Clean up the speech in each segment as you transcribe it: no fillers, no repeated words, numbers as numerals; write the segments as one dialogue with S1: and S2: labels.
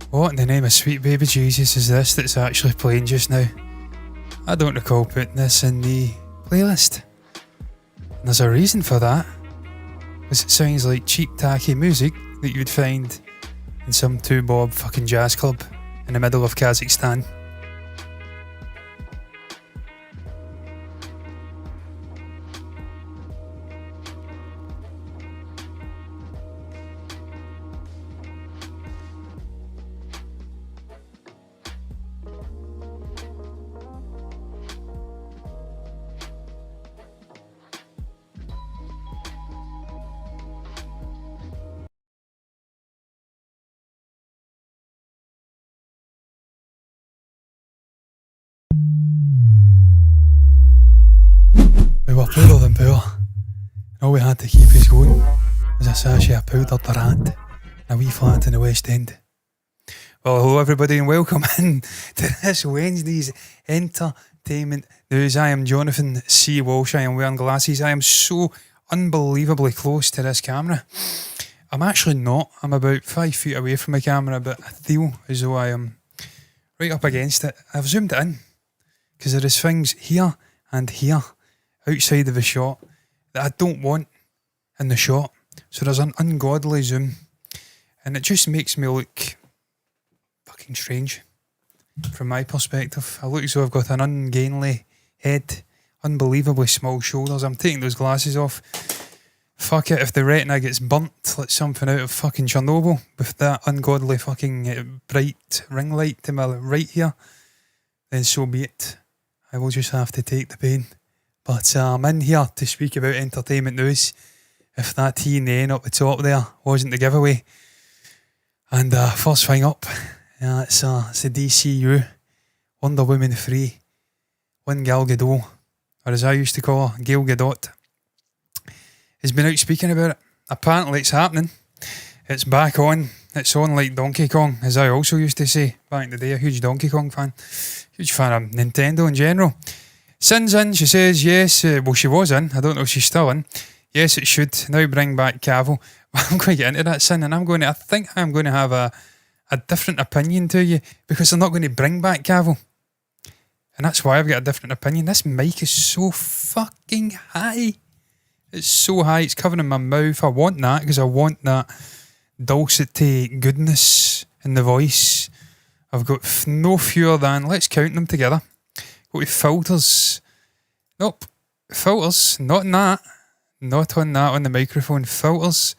S1: What in the name of sweet baby Jesus is this that's actually playing just now? I don't recall putting this in the playlist. And there's a reason for that. Because it sounds like cheap tacky music that you would find in some two-bob fucking jazz club in the middle of Kazakhstan. We were poorer than poor, and all we had to keep us going was a sachet of powdered rat and a wee flat in the West End. Well, hello everybody and welcome in to this Wednesday's entertainment news. I am Jonathan C. Walsh. I am wearing glasses. I am so unbelievably close to this camera. I'm actually not. I'm about 5 feet away from the camera, but I feel as though I am right up against it. I've zoomed it in because there is things here and here outside of the shot that I don't want in the shot. So there's an ungodly zoom and it just makes me look fucking strange from my perspective. I look as though I've got an ungainly head, unbelievably small shoulders. I'm taking those glasses off. Fuck it, if the retina gets burnt like something out of fucking Chernobyl with that ungodly fucking bright ring light to my right here, then so be it. I will just have to take the pain. But I'm in here to speak about entertainment news. If that TNN up the top there wasn't the giveaway. And first thing up, it's the DCU, Wonder Woman 3, one Gal Gadot, or as I used to call her, Gail Gadot, has been out speaking about it. Apparently it's happening. It's back on. It's on like Donkey Kong, as I also used to say back in the day. A huge Donkey Kong fan. Huge fan of Nintendo in general. CINE's in, she says, yes. Well, she was in. I don't know if she's still in. Yes, it should now bring back Cavill. I'm going to get into that, CINE, and I think I'm going to have a different opinion to you because they're not going to bring back Cavill. And that's why I've got a different opinion. This mic is so fucking high. It's so high, it's covering my mouth. I want that because I want that dulcet goodness in the voice. I've got no fewer than, let's count them together. Got with filters. Nope. Filters, not in that. not on that, on the microphone. Filters,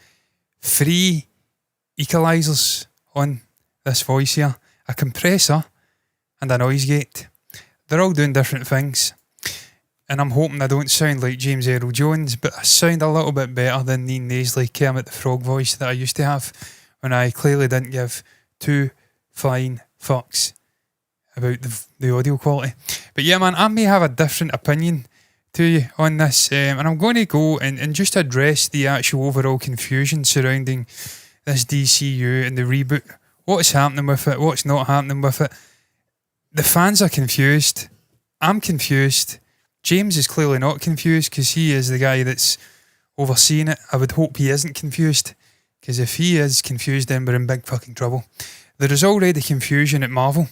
S1: free equalisers on this voice here, a compressor and a noise gate. They're all doing different things. And I'm hoping I don't sound like James Earl Jones, but I sound a little bit better than the nasally Kermit the Frog voice that I used to have when I clearly didn't give two flying fucks about the audio quality. But yeah, man, I may have a different opinion to you on this, and I'm going to go and just address the actual overall confusion surrounding this DCU and the reboot. What's happening with it, what's not happening with it. The fans are confused. I'm confused. James is clearly not confused because he is the guy that's overseeing it. I would hope he isn't confused, because if he is confused, then we're in big fucking trouble. There is already confusion at Marvel.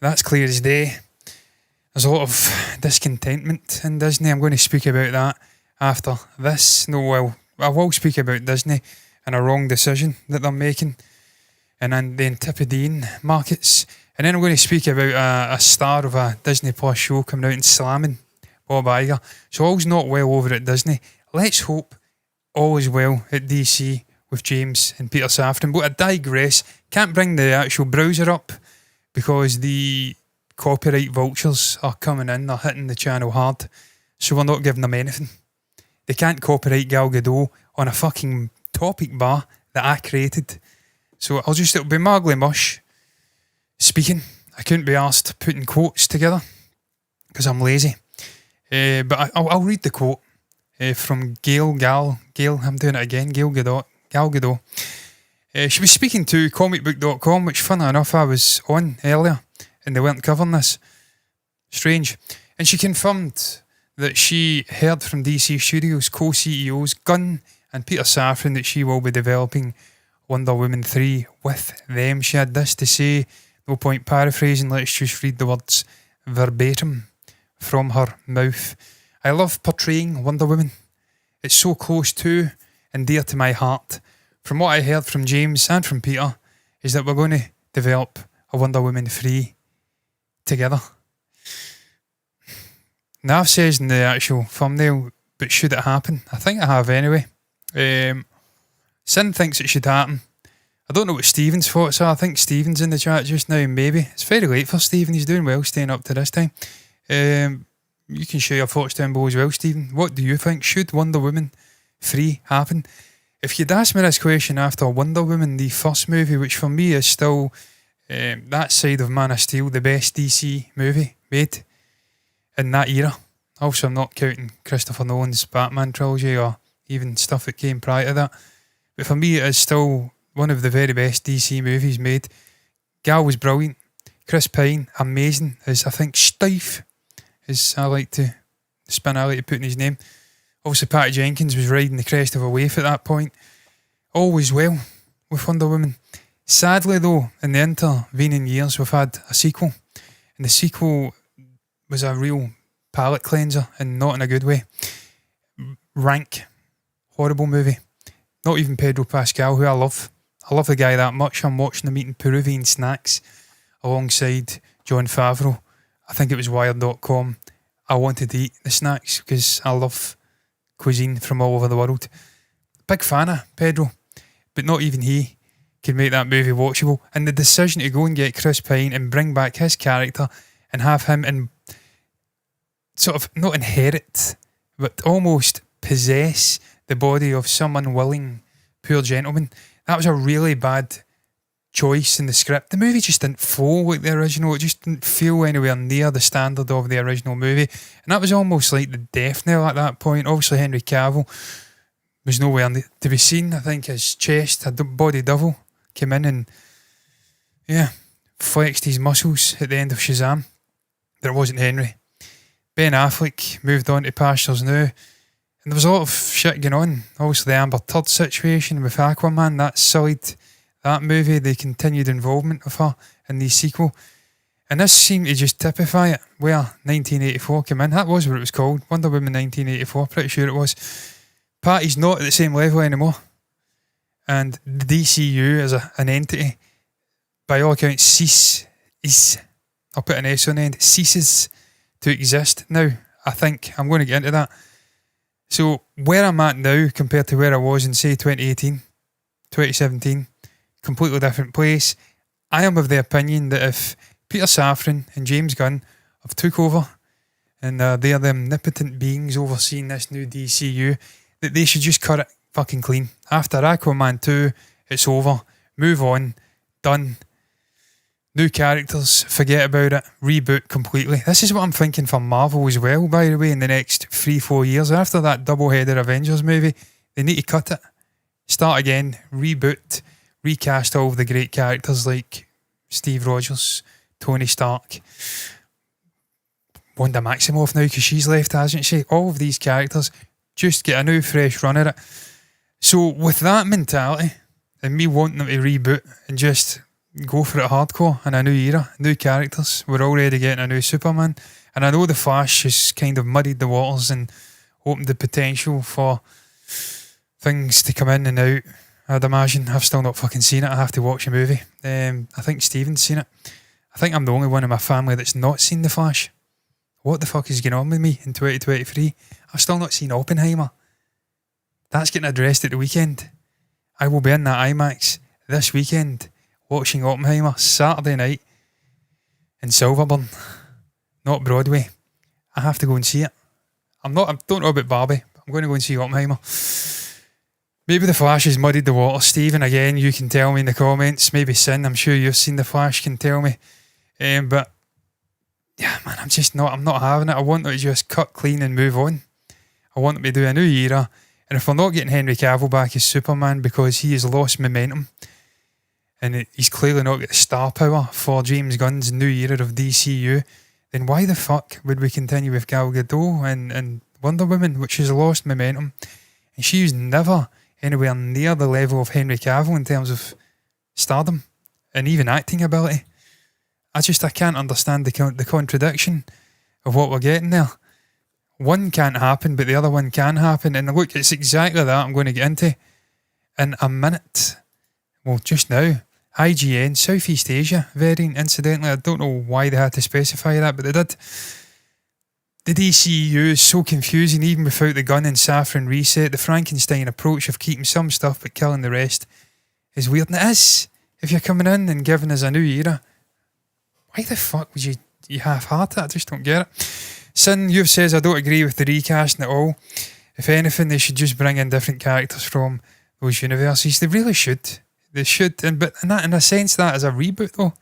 S1: That's clear as day. There's a lot of discontentment in Disney. I'm going to speak about that after this. No, well, I will speak about Disney and a wrong decision that they're making, and then the Antipodean markets. And then I'm going to speak about a star of a Disney Plus show coming out and slamming Bob Iger. So all's not well over at Disney. Let's hope all is well at DC with James and Peter Safran. But I digress. Can't bring the actual browser up because the copyright vultures are coming in. They're hitting the channel hard. So we're not giving them anything. They can't copyright Gal Gadot on a fucking topic bar that I created. So it'll be Margley Mush speaking. I couldn't be arsed putting quotes together because I'm lazy. But I'll read the quote from Gail, I'm doing it again, Gal Gadot. She was speaking to comicbook.com, which funnily enough I was on earlier, and they weren't covering this. Strange. And she confirmed that she heard from DC Studios co-CEOs Gunn and Peter Safran that she will be developing Wonder Woman 3 with them. She had this to say, no point paraphrasing, let's just read the words verbatim from her mouth. I love portraying Wonder Woman. It's so close to and dear to my heart. From what I heard from James and from Peter is that we're going to develop a Wonder Woman 3 together. Now I've said in the actual thumbnail, but should it happen? I think I have anyway. Sin thinks it should happen. I don't know what Stephen's thoughts are. I think Stephen's in the chat just now, maybe. It's very late for Stephen. He's doing well staying up to this time. You can share your thoughts down below as well, Stephen. What do you think? Should Wonder Woman 3 happen? If you'd asked me this question after Wonder Woman, the first movie, which for me is still that side of Man of Steel, the best DC movie made in that era. Also, I'm not counting Christopher Nolan's Batman trilogy or even stuff that came prior to that. But for me, it is still one of the very best DC movies made. Gal was brilliant. Chris Pine, amazing, as I think Stife, as I like to put in his name. Obviously, Patty Jenkins was riding the crest of a wave at that point. All was well with Wonder Woman. Sadly, though, in the intervening years, we've had a sequel. And the sequel was a real palate cleanser, and not in a good way. Rank. Horrible movie. Not even Pedro Pascal, who I love. I love the guy that much. I'm watching him eating Peruvian snacks alongside Jon Favreau. I think it was Wired.com. I wanted to eat the snacks because I love cuisine from all over the world. Big fan of Pedro, but not even he can make that movie watchable. And the decision to go and get Chris Pine and bring back his character and have him and sort of not inherit, but almost possess the body of some unwilling poor gentleman. That was a really bad choice in the script. The movie just didn't flow like the original. It just didn't feel anywhere near the standard of the original movie. And that was almost like the death knell at that point. Obviously, Henry Cavill was nowhere to be seen. I think his chest, a body double, came in and, flexed his muscles at the end of Shazam. But it wasn't Henry. Ben Affleck moved on to pastures now. And there was a lot of shit going on. Obviously, the Amber Turd situation with Aquaman, that sullied that movie, the continued involvement of her in the sequel. And this seemed to just typify it, where 1984 came in. That was what it was called, Wonder Woman 1984, pretty sure it was. Patty's not at the same level anymore. And the DCU as an entity, by all accounts, I'll put an S on the end, ceases to exist now. I think I'm going to get into that. So where I'm at now compared to where I was in, say, 2018, 2017, completely different place. I am of the opinion that if Peter Safran and James Gunn have took over and they're the omnipotent beings overseeing this new DCU, that they should just cut it fucking clean. After Aquaman 2, it's over. Move on. Done. New characters, forget about it, reboot completely. This is what I'm thinking for Marvel as well, by the way, in the next 3-4 years. After that double-headed Avengers movie, they need to cut it. Start again, reboot, recast all of the great characters like Steve Rogers, Tony Stark, Wanda Maximoff now because she's left, hasn't she? All of these characters, just get a new fresh run at it. So with that mentality, and me wanting them to reboot and just go for it hardcore in a new era, new characters. We're already getting a new Superman, and I know The Flash has kind of muddied the waters and opened the potential for things to come in and out. I'd imagine. I've still not fucking seen it. I have to watch a movie. I think Steven's seen it. I think I'm the only one in my family that's not seen The Flash. What the fuck is going on with me in 2023? I've still not seen Oppenheimer. That's getting addressed at the weekend. I will be in that IMAX this weekend watching Oppenheimer Saturday night in Silverburn, not Broadway. I have to go and see it. I don't know about Barbie, but I'm going to go and see Oppenheimer. Maybe The Flash has muddied the water, Stephen. Again, you can tell me in the comments. Maybe CINE, I'm sure you've seen The Flash, can tell me. But yeah, man, I'm not having it. I want them to just cut clean and move on. I want them to do a new era. And if we're not getting Henry Cavill back as Superman because he has lost momentum and he's clearly not got the star power for James Gunn's new era of DCU, then why the fuck would we continue with Gal Gadot and Wonder Woman, which has lost momentum? And she was never anywhere near the level of Henry Cavill in terms of stardom and even acting ability. I can't understand the contradiction of what we're getting there. One can't happen, but the other one can happen. And look, it's exactly that I'm going to get into in a minute. Well, just now. IGN, Southeast Asia variant, incidentally. I don't know why they had to specify that, but they did. The DCU is so confusing, even without the Gunn and Safran reset. The Frankenstein approach of keeping some stuff but killing the rest is weird. And it is. If you're coming in and giving us a new era, why the fuck would you half-heart it? I just don't get it. CINE, you've says I don't agree with the recasting at all. If anything, they should just bring in different characters from those universes. They really should. They should. But in a sense, that is a reboot, though.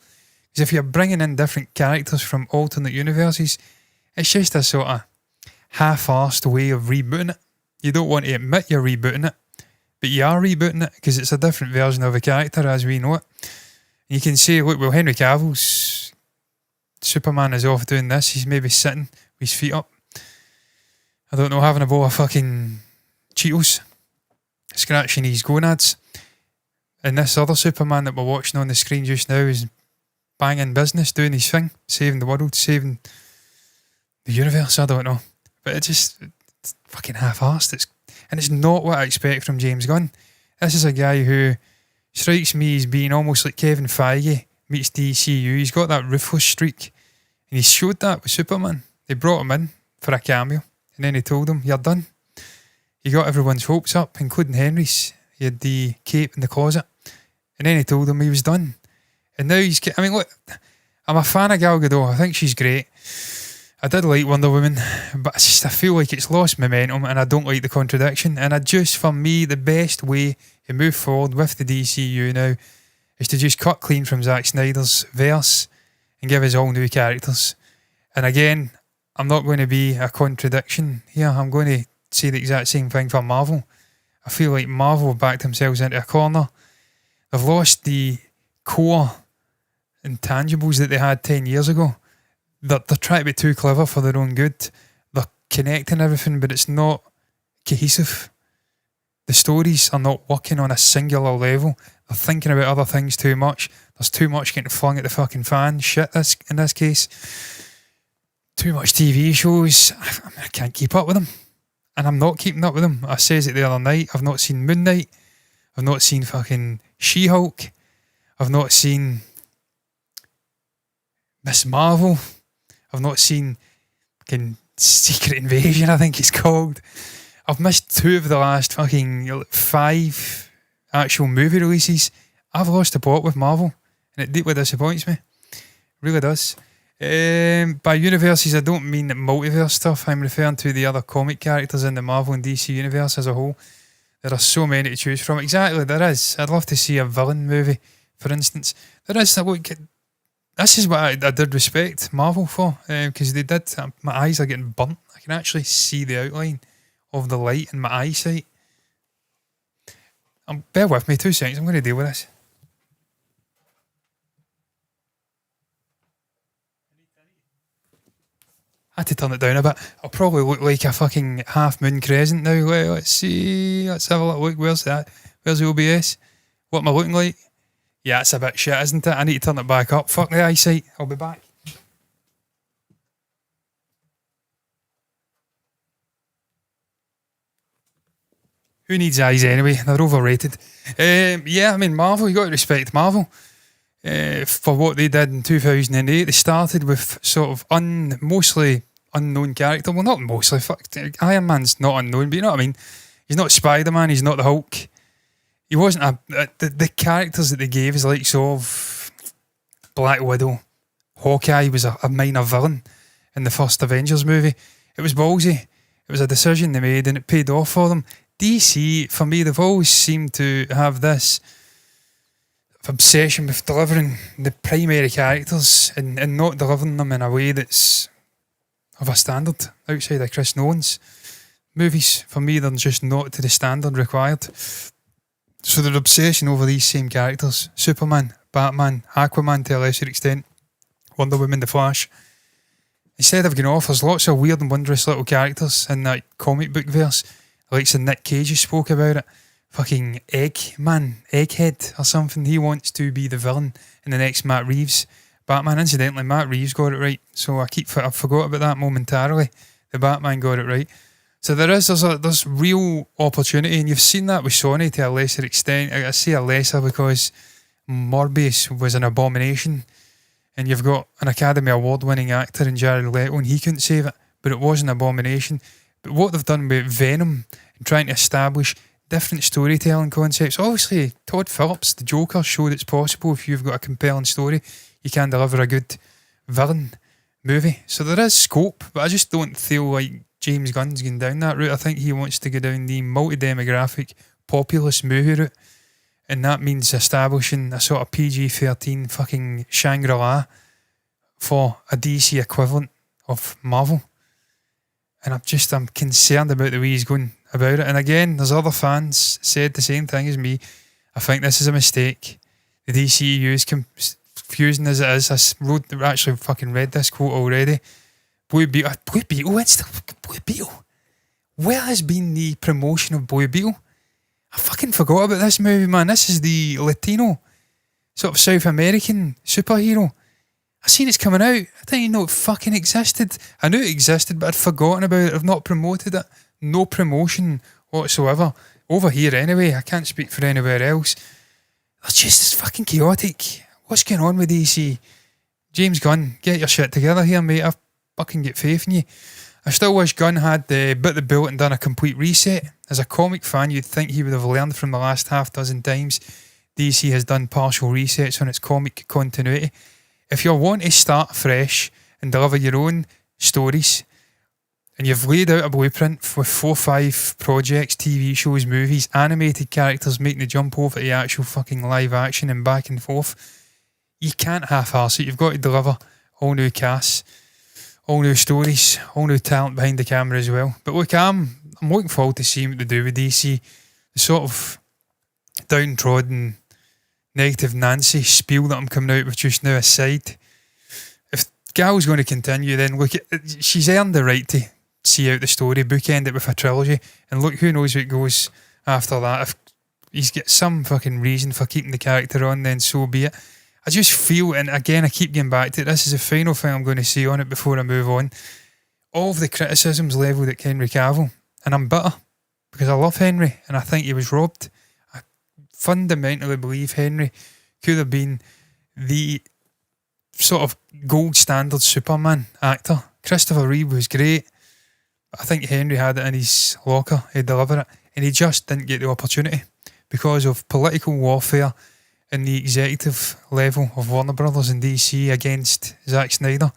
S1: Because if you're bringing in different characters from alternate universes, it's just a sort of half-arsed way of rebooting it. You don't want to admit you're rebooting it, but you are rebooting it because it's a different version of a character as we know it. And you can say, look, well, Henry Cavill's Superman is off doing this. He's maybe sitting with his feet up. I don't know, having a bowl of fucking Cheetos, scratching his gonads. And this other Superman that we're watching on the screen just now is banging business, doing his thing, saving the world, saving the universe. I don't know. But it's fucking half-arsed. And it's not what I expect from James Gunn. This is a guy who strikes me as being almost like Kevin Feige meets DCU. He's got that ruthless streak. And he showed that with Superman. They brought him in for a cameo. And then he told him, you're done. He got everyone's hopes up, including Henry's. He had the cape in the closet. And then he told him he was done. And now look, I'm a fan of Gal Gadot. I think she's great. I did like Wonder Woman, but I feel like it's lost momentum and I don't like the contradiction. And for me, the best way to move forward with the DCU now is to just cut clean from Zack Snyder's verse and give us all new characters. And again, I'm not going to be a contradiction here. I'm going to say the exact same thing for Marvel. I feel like Marvel have backed themselves into a corner. They've lost the core intangibles that they had 10 years ago. They're trying to be too clever for their own good. They're connecting everything, but it's not cohesive. The stories are not working on a singular level. They're thinking about other things too much. There's too much getting flung at the fucking fan. Shit, in this case. Too much TV shows. I can't keep up with them. And I'm not keeping up with them. I says it the other night. I've not seen Moon Knight. I've not seen fucking She-Hulk. I've not seen Miss Marvel. I've not seen fucking Secret Invasion, I think it's called. I've missed 2 of the last fucking 5 actual movie releases. I've lost the plot with Marvel, and it deeply disappoints me. It really does. By universes, I don't mean the multiverse stuff. I'm referring to the other comic characters in the Marvel and DC universe as a whole. There are so many to choose from. Exactly, there is. I'd love to see a villain movie, for instance. There is. This is what I did respect Marvel for, because they did. My eyes are getting burnt. I can actually see the outline of the light in my eyesight. Bear with me 2 seconds. I'm going to deal with this. I had to turn it down a bit. I'll probably look like a fucking half moon crescent now. Let's see. Let's have a look. Where's that? Where's the OBS? What am I looking like? Yeah, it's a bit shit, isn't it? I need to turn it back up. Fuck the eyesight. I'll be back. Who needs eyes anyway? They're overrated. Yeah, I mean, Marvel, you got to respect Marvel. For what they did in 2008, they started with sort of mostly unknown character. Well, not mostly. Fuck, Iron Man's not unknown, but you know what I mean. He's not Spider-Man. He's not the Hulk. He wasn't the characters that they gave is like sort of Black Widow. Hawkeye was a minor villain in the first Avengers movie. It was ballsy. It was a decision they made, and it paid off for them. DC, for me, they've always seemed to have this obsession with delivering the primary characters and not delivering them in a way that's of a standard outside of Chris Nolan's movies. For me, they're just not to the standard required. So their obsession over these same characters, Superman, Batman, Aquaman to a lesser extent, Wonder Woman, The Flash, instead of going off, there's lots of weird and wondrous little characters in that comic book verse. Like some Nick Cage who spoke about it. Fucking Egghead or something. He wants to be the villain in the next Matt Reeves Batman. Incidentally, Matt Reeves got it right. So I forgot about that momentarily. The Batman got it right. So there's real opportunity, and you've seen that with Sony to a lesser extent. I say a lesser because Morbius was an abomination, and you've got an Academy Award winning actor in Jared Leto, and he couldn't save it, but it was an abomination. But what they've done with Venom and trying to establish different storytelling concepts. Obviously, Todd Phillips, the Joker, showed it's possible if you've got a compelling story, you can deliver a good villain movie. So there is scope, but I just don't feel like James Gunn's going down that route. I think he wants to go down the multi-demographic populist movie route, and that means establishing a sort of PG-13 fucking Shangri-La for a DC equivalent of Marvel. And I'm concerned about the way he's going about it. And again, there's other fans said the same thing as me. I think this is a mistake. The DCU is confusing as it is. I actually fucking read this quote already. Blue Beetle, it's the Blue Beetle. Where has been the promotion of Blue Beetle? I fucking forgot about this movie, man. This is the Latino, sort of South American superhero. I seen it's coming out. I didn't even know it fucking existed. I knew it existed, but I'd forgotten about it. I've not promoted it. No promotion whatsoever. Over here anyway. I can't speak for anywhere else. It's fucking chaotic. What's going on with DC? James Gunn, get your shit together here, mate. I fucking get faith in you. I still wish Gunn had bit the bullet and done a complete reset. As a comic fan, you'd think he would have learned from the last half dozen times DC has done partial resets on its comic continuity. If you want to start fresh and deliver your own stories, and you've laid out a blueprint with 4 or 5 projects, TV shows, movies, animated characters making the jump over to the actual fucking live action and back and forth, you can't half-arse it. You've got to deliver all new casts, all new stories, all new talent behind the camera as well. But look, I'm looking forward to seeing what they do with DC. The sort of downtrodden negative Nancy spiel that I'm coming out with just now aside, if Gal's going to continue, then look, she's earned the right to see out the story, bookend it with a trilogy, and look, who knows what goes after that. If he's got some fucking reason for keeping the character on, then so be it. I just feel, and again I keep getting back to it, this is the final thing I'm going to say on it before I move on. All of the criticisms levelled at Henry Cavill, and I'm bitter because I love Henry and I think he was robbed. I fundamentally believe Henry could have been the sort of gold standard Superman actor. Christopher Reeve was great. I think Henry had it in his locker, he'd deliver it, and he just didn't get the opportunity because of political warfare in the executive level of Warner Brothers and DC against Zack Snyder.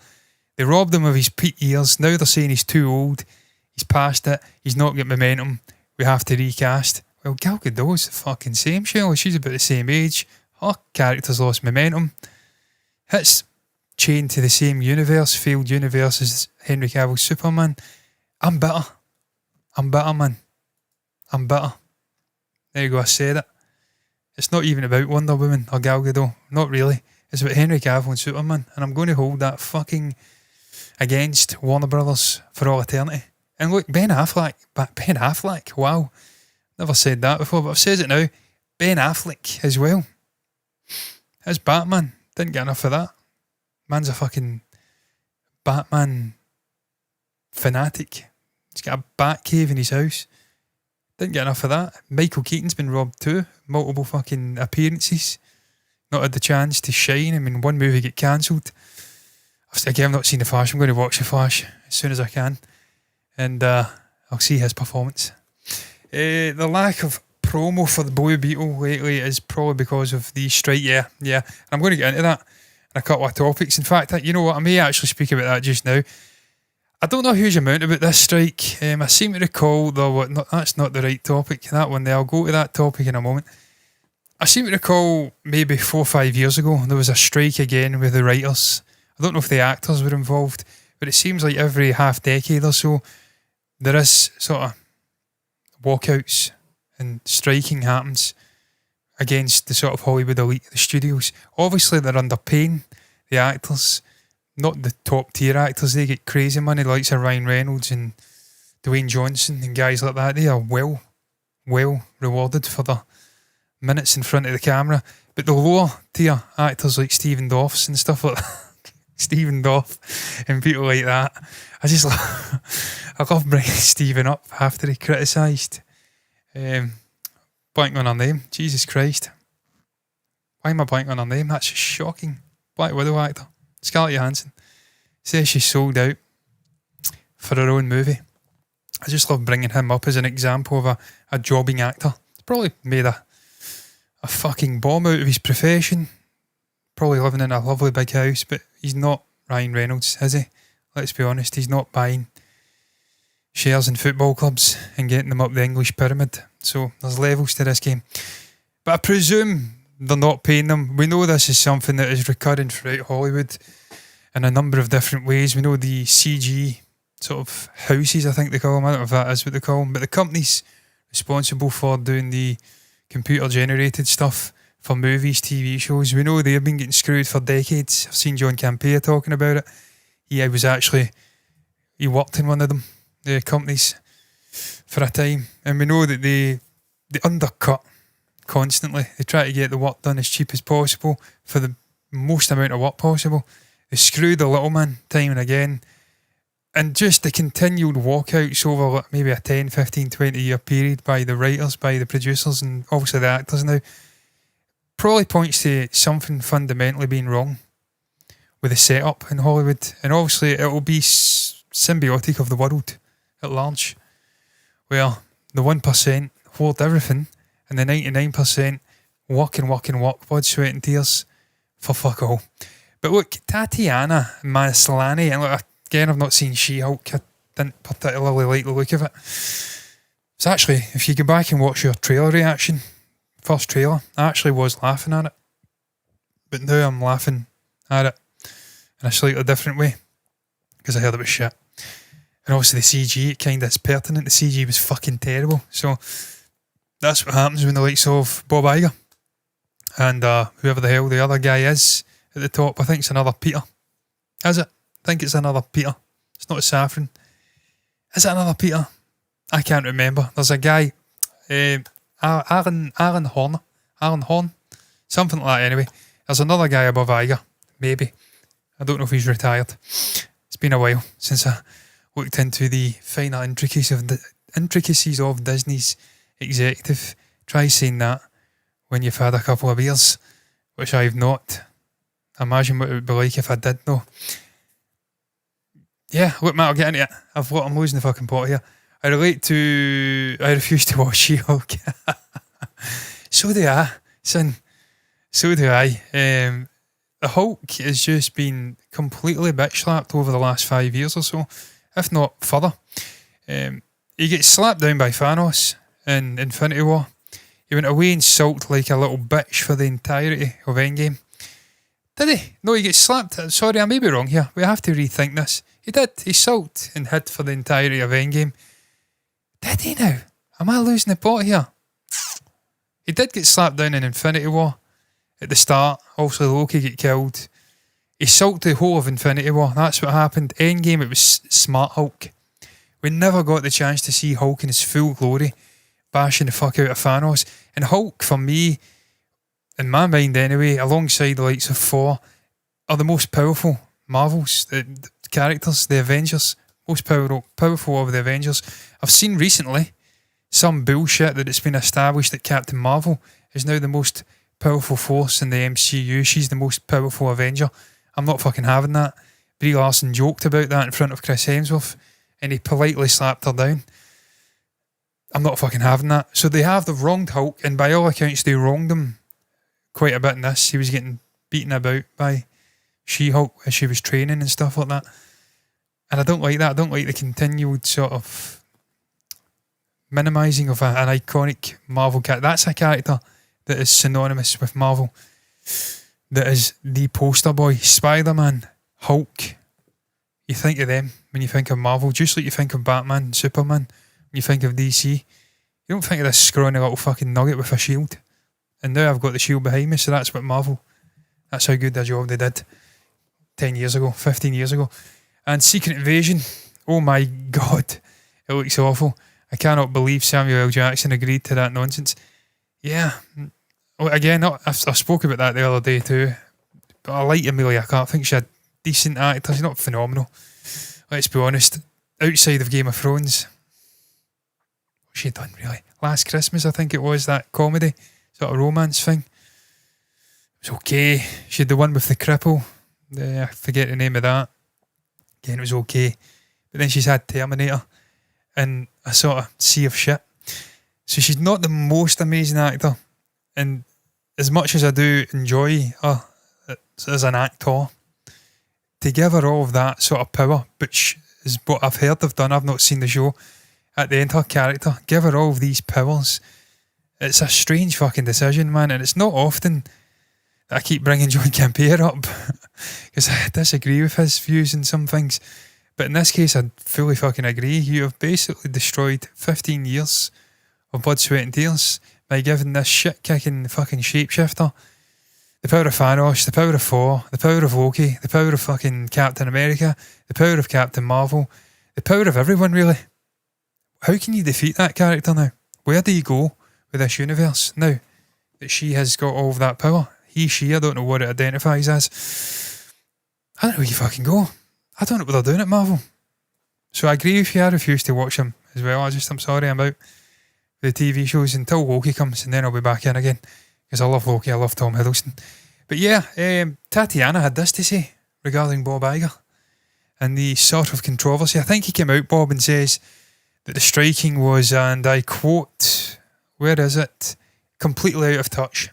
S1: They robbed him of his peak years. Now they're saying he's too old, he's past it, he's not got momentum, we have to recast. Well, Gal Gadot's the fucking same, Shelley. She's about the same age. Her character's lost momentum. It's chained to the same universe, failed universe as Henry Cavill's Superman. I'm bitter. I'm bitter, man. I'm bitter. There you go, I said it. It's not even about Wonder Woman or Gal Gadot. Not really. It's about Henry Cavill and Superman. And I'm going to hold that fucking against Warner Brothers for all eternity. And look, Ben Affleck, wow. Never said that before, but I've said it now. Ben Affleck as well. His Batman. Didn't get enough of that. Man's a fucking Batman fanatic. He's got a bat cave in his house. Didn't get enough of that. Michael Keaton's been robbed too. Multiple fucking appearances. Not had the chance to shine. I mean, one movie get cancelled. Again, I've not seen The Flash. I'm going to watch The Flash as soon as I can. And I'll see his performance. The lack of promo for the Blue Beetle lately is probably because of the strike. Yeah. And I'm going to get into that in a couple of topics. In fact, you know what? I may actually speak about that just now. I don't know a huge amount about this strike. I seem to recall, though, that's not the right topic, that one there. I'll go to that topic in a moment. I seem to recall maybe 4 or 5 years ago, there was a strike again with the writers. I don't know if the actors were involved, but it seems like every half decade or so, there is sort of walkouts and striking happens against the sort of Hollywood elite, the studios. Obviously, they're underpaying the actors, not the top tier actors. They get crazy money, like Ryan Reynolds and Dwayne Johnson and guys like that. They are well rewarded for their minutes in front of the camera. But the lower tier actors like Stephen Dorff and stuff like that, Stephen Dorff and people like that, I love bringing Stephen up after he criticised blanking on her name. Jesus Christ. Why am I blanking on her name? That's just shocking. Black Widow actor Scarlett Johansson says she's sold out for her own movie. I just love bringing him up as an example of a jobbing actor. He's probably made a fucking bomb out of his profession. Probably living in a lovely big house, but he's not Ryan Reynolds, is he? Let's be honest, he's not buying shares in football clubs and getting them up the English pyramid. So there's levels to this game. But I presume they're not paying them. We know this is something that is recurring throughout Hollywood in a number of different ways. We know the CG sort of houses, I think they call them. I don't know if that is what they call them. But the companies responsible for doing the computer-generated stuff for movies, TV shows, we know they've been getting screwed for decades. I've seen John Campea talking about it. He worked in one of them, the companies, for a time. And we know that they undercut constantly. They try to get the work done as cheap as possible for the most amount of work possible. They screw the little man time and again. And just the continued walkouts over maybe a 10, 15, 20 year period by the writers, by the producers, and obviously the actors now, probably points to something fundamentally being wrong with the setup in Hollywood. And obviously it will be symbiotic of the world at large, where the 1% hold everything and the 99% work, blood, sweat and tears for fuck all. But look, Tatiana Maslany, and look, again, I've not seen She-Hulk. I didn't particularly like the look of it. It's actually, if you go back and watch your trailer reaction, first trailer, I actually was laughing at it. But now I'm laughing at it in a slightly different way because I heard it was shit. And obviously the CG, it kind of is pertinent. The CG was fucking terrible. So that's what happens when the likes of Bob Iger and whoever the hell the other guy is at the top, I think it's another Peter. Is it? I think it's another Peter. It's not a Saffron. Is it another Peter? I can't remember. There's a guy, Aaron Horn, something like that anyway. There's another guy above Iger, maybe. I don't know if he's retired. It's been a while since I looked into the finer intricacies of Disney's executive. Try saying that when you've had a couple of beers, which I've not. Imagine what it would be like if I did know. yeah, look, Matt, I'll get into it. I'm losing the fucking plot here. I refuse to watch She-Hulk. So do I, son. So do I. The Hulk has just been completely bitch-slapped over the last 5 years or so, if not further. He gets slapped down by Thanos in Infinity War. He went away and sulked like a little bitch for the entirety of Endgame. Did he? No, he gets slapped. Sorry, I may be wrong here. We have to rethink this. He did. He sulked and hid for the entirety of Endgame. Did he now? Am I losing the plot here? He did get slapped down in Infinity War at the start. Also, Loki get killed. He sulked the whole of Infinity War. That's what happened. Endgame, it was Smart Hulk. We never got the chance to see Hulk in his full glory, bashing the fuck out of Thanos. And Hulk, for me, in my mind anyway, alongside the likes of Thor, are the most powerful Marvels, the characters, the Avengers, most powerful of the Avengers. I've seen recently some bullshit that it's been established that Captain Marvel is now the most powerful force in the MCU. She's the most powerful Avenger. I'm not fucking having that. Brie Larson joked about that in front of Chris Hemsworth and he politely slapped her down. I'm not fucking having that. So they wronged Hulk, and by all accounts they wronged him quite a bit in this. He was getting beaten about by She-Hulk as she was training and stuff like that. And I don't like that. I don't like the continued sort of minimising of an iconic Marvel character. That's a character that is synonymous with Marvel. That is the poster boy. Spider-Man, Hulk. You think of them when you think of Marvel, just like you think of Batman, Superman, when you think of DC. You don't think of this scrawny little fucking nugget with a shield. And now I've got the shield behind me, so that's what Marvel. That's how good a job they did 10 years ago, 15 years ago. And Secret Invasion, oh my god, it looks awful. I cannot believe Samuel L. Jackson agreed to that nonsense. Yeah, again, I spoke about that the other day too. But I like Emilia Clarke. I think she's a decent actor. She's not phenomenal. Let's be honest. Outside of Game of Thrones, what's she done really? Last Christmas, I think it was, that comedy, sort of romance thing. It was okay. She had the one with the cripple. I forget the name of that. Again, it was okay. But then she's had Terminator and a sort of sea of shit. So she's not the most amazing actor. And as much as I do enjoy her as an actor, to give her all of that sort of power, which is what I've heard they've done, I've not seen the show, at the end her character, give her all of these powers, it's a strange fucking decision, man. And it's not often that I keep bringing John Campea up because I disagree with his views in some things. But in this case, I fully fucking agree. You have basically destroyed 15 years of blood, sweat and tears by giving this shit-kicking fucking shapeshifter the power of Thanos, the power of Thor, the power of Loki, the power of fucking Captain America, the power of Captain Marvel, the power of everyone, really. How can you defeat that character now? Where do you go with this universe now that she has got all of that power? He, she, I don't know what it identifies as. I don't know where you fucking go. I don't know what they're doing at Marvel. So I agree with you, I refuse to watch them as well. I'm sorry, I'm out the TV shows until Loki comes, and then I'll be back in again. Because I love Loki, I love Tom Hiddleston. But yeah, Tatiana had this to say regarding Bob Iger and the sort of controversy. I think he came out, Bob, and says that the striking was, and I quote, where is it? Completely out of touch.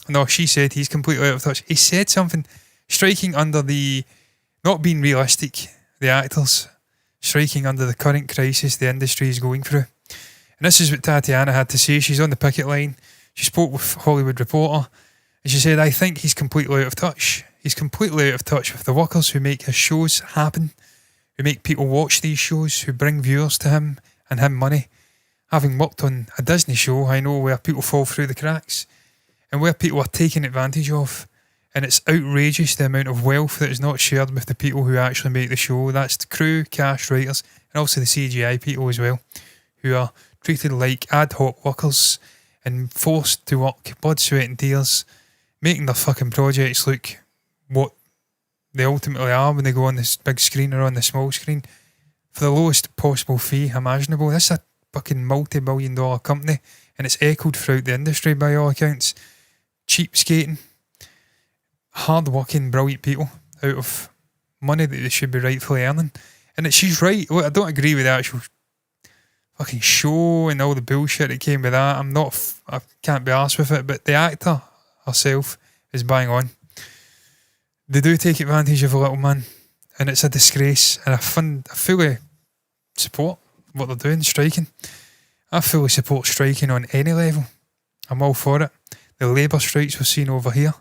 S1: No, she said he's completely out of touch. He said something, striking under the, not being realistic, the actors, striking under the current crisis the industry is going through. And this is what Tatiana had to say. She's on the picket line. She spoke with Hollywood Reporter and she said, I think he's completely out of touch. He's completely out of touch with the workers who make his shows happen, who make people watch these shows, who bring viewers to him and him money. Having worked on a Disney show, I know where people fall through the cracks and where people are taken advantage of. And it's outrageous the amount of wealth that is not shared with the people who actually make the show. That's the crew, cast, writers, and also the CGI people as well, who are treated like ad hoc workers and forced to work blood, sweat and tears, making their fucking projects look what they ultimately are when they go on this big screen or on the small screen for the lowest possible fee imaginable. This is a fucking multi-billion-dollar company and it's echoed throughout the industry by all accounts. Cheapskating, hard-working, brilliant people out of money that they should be rightfully earning. And she's right. Look, I don't agree with the actual fucking show and all the bullshit that came with that. I can't be arsed with it, but the actor herself is bang on. They do take advantage of a little man, and it's a disgrace, and I fully support what they're doing, striking. I fully support striking on any level. I'm all for it. The labour strikes we've seen over here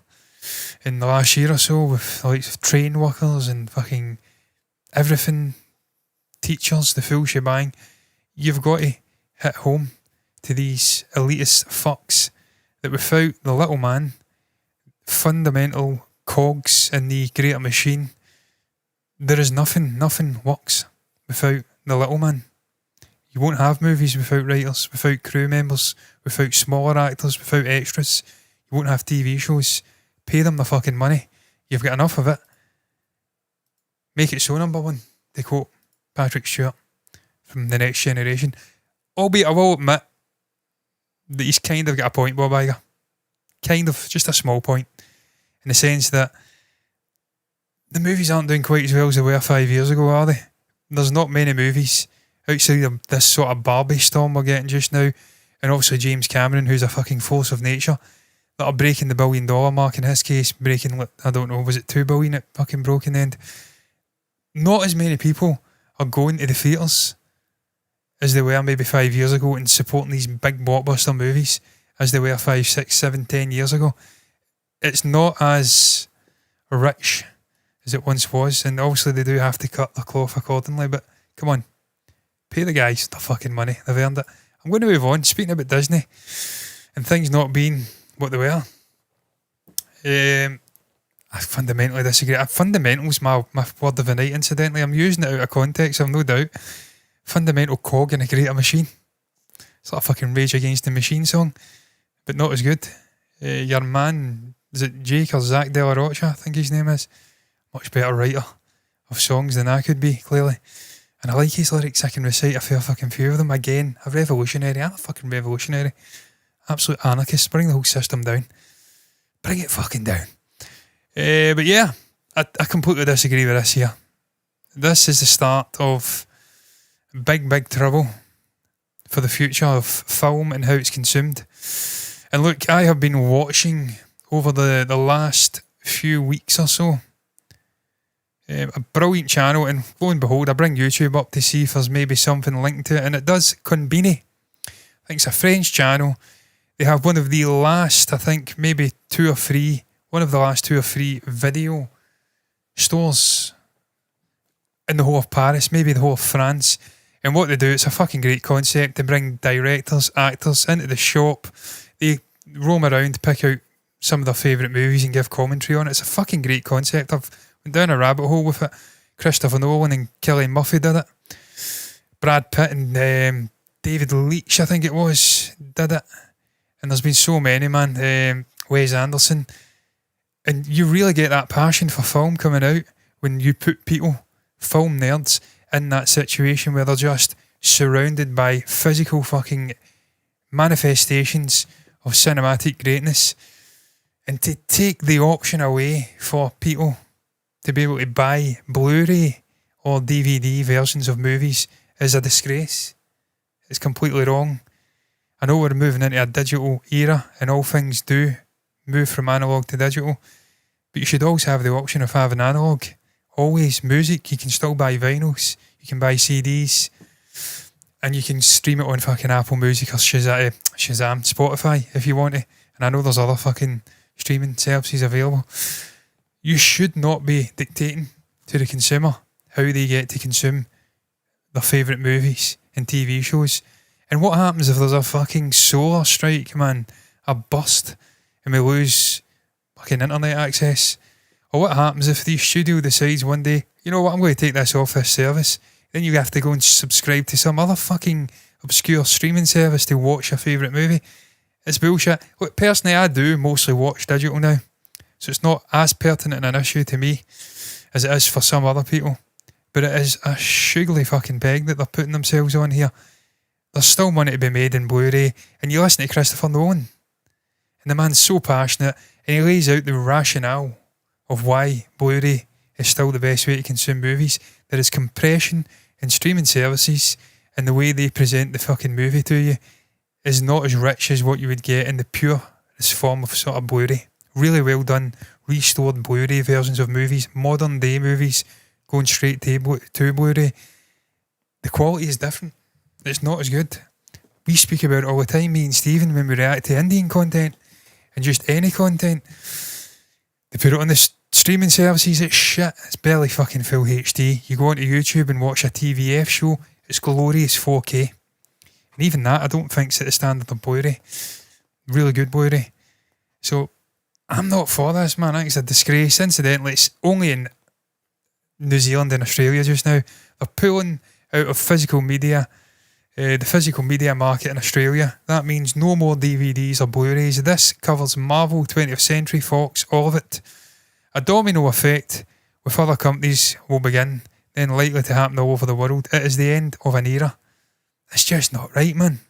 S1: in the last year or so with like train workers and fucking everything, teachers, the full shebang. You've got to hit home to these elitist fucks that without the little man, fundamental cogs in the greater machine, there is nothing works without the little man. You won't have movies without writers, without crew members, without smaller actors, without extras. You won't have TV shows. Pay them the fucking money. You've got enough of it. Make it so, number one, to quote Patrick Stewart from The Next Generation. Albeit I will admit that he's kind of got a point, Bob Iger. Kind of, just a small point. In the sense that the movies aren't doing quite as well as they were 5 years ago, are they? There's not many movies outside of this sort of Barbie storm we're getting just now, and obviously James Cameron, who's a fucking force of nature, that are breaking the $1 billion mark, in his case breaking, I don't know, was it $2 billion it fucking broke in the end? Not as many people are going to the theatres as they were maybe 5 years ago and supporting these big blockbuster movies as they were 5, 6, 7, 10 years ago. It's not as rich as it once was, and obviously they do have to cut their cloth accordingly, but come on, pay the guys the fucking money. They've earned it. I'm going to move on. Speaking about Disney and things not being what they were, I fundamentally disagree. Fundamental's my word of the night, incidentally. I'm using it out of context, I've no doubt. Fundamental cog in a greater machine. It's like a fucking Rage Against the Machine song, but not as good. Your man, is it Jake or Zach De La Rocha, I think his name is? Much better writer of songs than I could be, clearly. And I like his lyrics. I can recite a fair fucking few of them. Again, a revolutionary. I'm a fucking revolutionary. Absolute anarchist. Bring the whole system down. Bring it fucking down. But yeah, I completely disagree with this here. This is the start of big trouble for the future of film and how it's consumed. And look, I have been watching over the last few weeks or so a brilliant channel, and lo and behold, I bring YouTube up to see if there's maybe something linked to it, and it does. Conbini, I think it's a French channel. They have one of the last, I think maybe one of the last 2 or 3 video stores in the whole of Paris, maybe the whole of France. And what they do, it's a fucking great concept. They bring directors, actors into the shop. They roam around, pick out some of their favourite movies and give commentary on it. It's a fucking great concept. I've went down a rabbit hole with it. Christopher Nolan and Cillian Murphy did it. Brad Pitt and David Leitch, I think it was, did it. And there's been so many, man. Wes Anderson. And you really get that passion for film coming out when you put people, film nerds, in that situation where they're just surrounded by physical fucking manifestations of cinematic greatness. And to take the option away for people to be able to buy Blu-ray or DVD versions of movies is a disgrace. It's completely wrong. I know we're moving into a digital era and all things do move from analogue to digital, but you should always have the option of having analogue. Always. Music, you can still buy vinyls, you can buy CDs, and you can stream it on fucking Apple Music or Shazam, Spotify if you want to. And I know there's other fucking streaming services available. You should not be dictating to the consumer how they get to consume their favourite movies and TV shows. And what happens if there's a fucking solar strike, man? A burst, and we lose fucking internet access? Or what happens if the studio decides one day, you know what, I'm going to take this off this service? Then you have to go and subscribe to some other fucking obscure streaming service to watch your favourite movie. It's bullshit. Look, personally, I do mostly watch digital now, so it's not as pertinent an issue to me as it is for some other people. But it is a sugary fucking peg that they're putting themselves on here. There's still money to be made in Blu-ray, and you listen to Christopher Nolan, and the man's so passionate, and he lays out the rationale of why Blu-ray is still the best way to consume movies. There is compression in streaming services, and the way they present the fucking movie to you is not as rich as what you would get in the purest form of sort of Blu-ray. Really well done, restored Blu-ray versions of movies, modern day movies going straight to Blu-ray. The quality is different. It's not as good. We speak about it all the time, me and Stephen, when we react to Indian content and just any content. They put it on the streaming services, it's shit. It's barely fucking full HD. You go onto YouTube and watch a TVF show, it's glorious 4K. And even that, I don't think it's at the standard of Blu-ray. Really good Blu-ray. So, I'm not for this, man. I think it's a disgrace. Incidentally, it's only in New Zealand and Australia just now. They're pulling out of physical media, the physical media market in Australia. That means no more DVDs or Blu-rays. This covers Marvel, 20th Century Fox, all of it. A domino effect with other companies will begin, then likely to happen all over the world. It is the end of an era. It's just not right, man.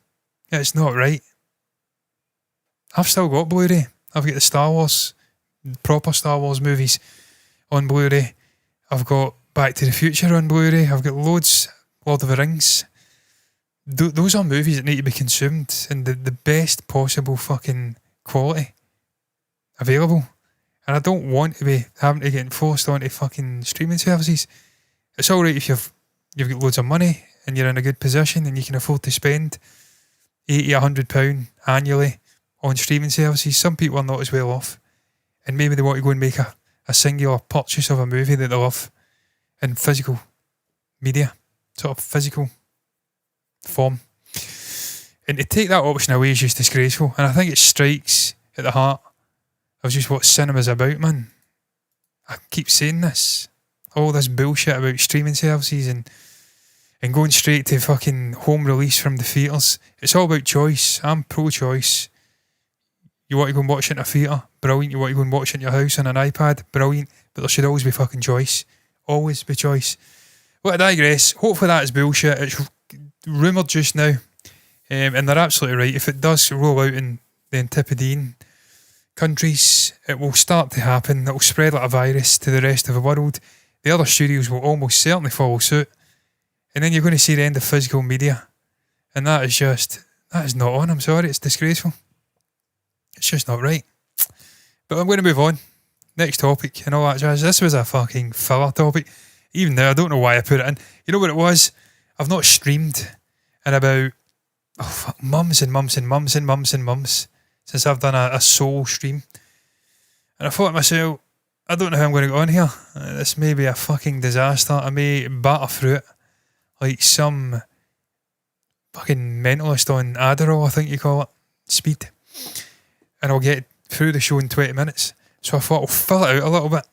S1: It's not right. I've still got Blu-ray. I've got the Star Wars, proper Star Wars movies on Blu-ray. I've got Back to the Future on Blu-ray. I've got loads, Lord of the Rings. Those are movies that need to be consumed in the best possible fucking quality available. And I don't want to be having to get forced onto fucking streaming services. It's alright if you've got loads of money and you're in a good position and you can afford to spend £80, £100 annually on streaming services. Some people are not as well off, and maybe they want to go and make a singular purchase of a movie that they love in physical media, sort of physical form. And to take that option away is just disgraceful, and I think it strikes at the heart of just what cinema's about, man. I keep saying this. All this bullshit about streaming services and going straight to fucking home release from the theatres. It's all about choice. I'm pro-choice. You want to go and watch it in a theatre? Brilliant. You want to go and watch it in your house on an iPad? Brilliant. But there should always be fucking choice. Always be choice. Well, I digress. Hopefully that is bullshit. It's rumoured just now. And they're absolutely right. If it does roll out in the Antipodean countries, it will start to happen. It will spread like a virus to the rest of the world. The other studios will almost certainly follow suit. And then you're going to see the end of physical media. And that is not on. I'm sorry. It's disgraceful. It's just not right. But I'm going to move on. Next topic and all that jazz. This was a fucking filler topic. Even now, I don't know why I put it in. You know what it was? I've not streamed in about months and months and months and months and months since I've done a solo stream. And I thought to myself, I don't know how I'm going to go on here. This may be a fucking disaster. I may batter through it like some fucking mentalist on Adderall, I think you call it. Speed. And I'll get through the show in 20 minutes. So I thought I'll fill it out a little bit.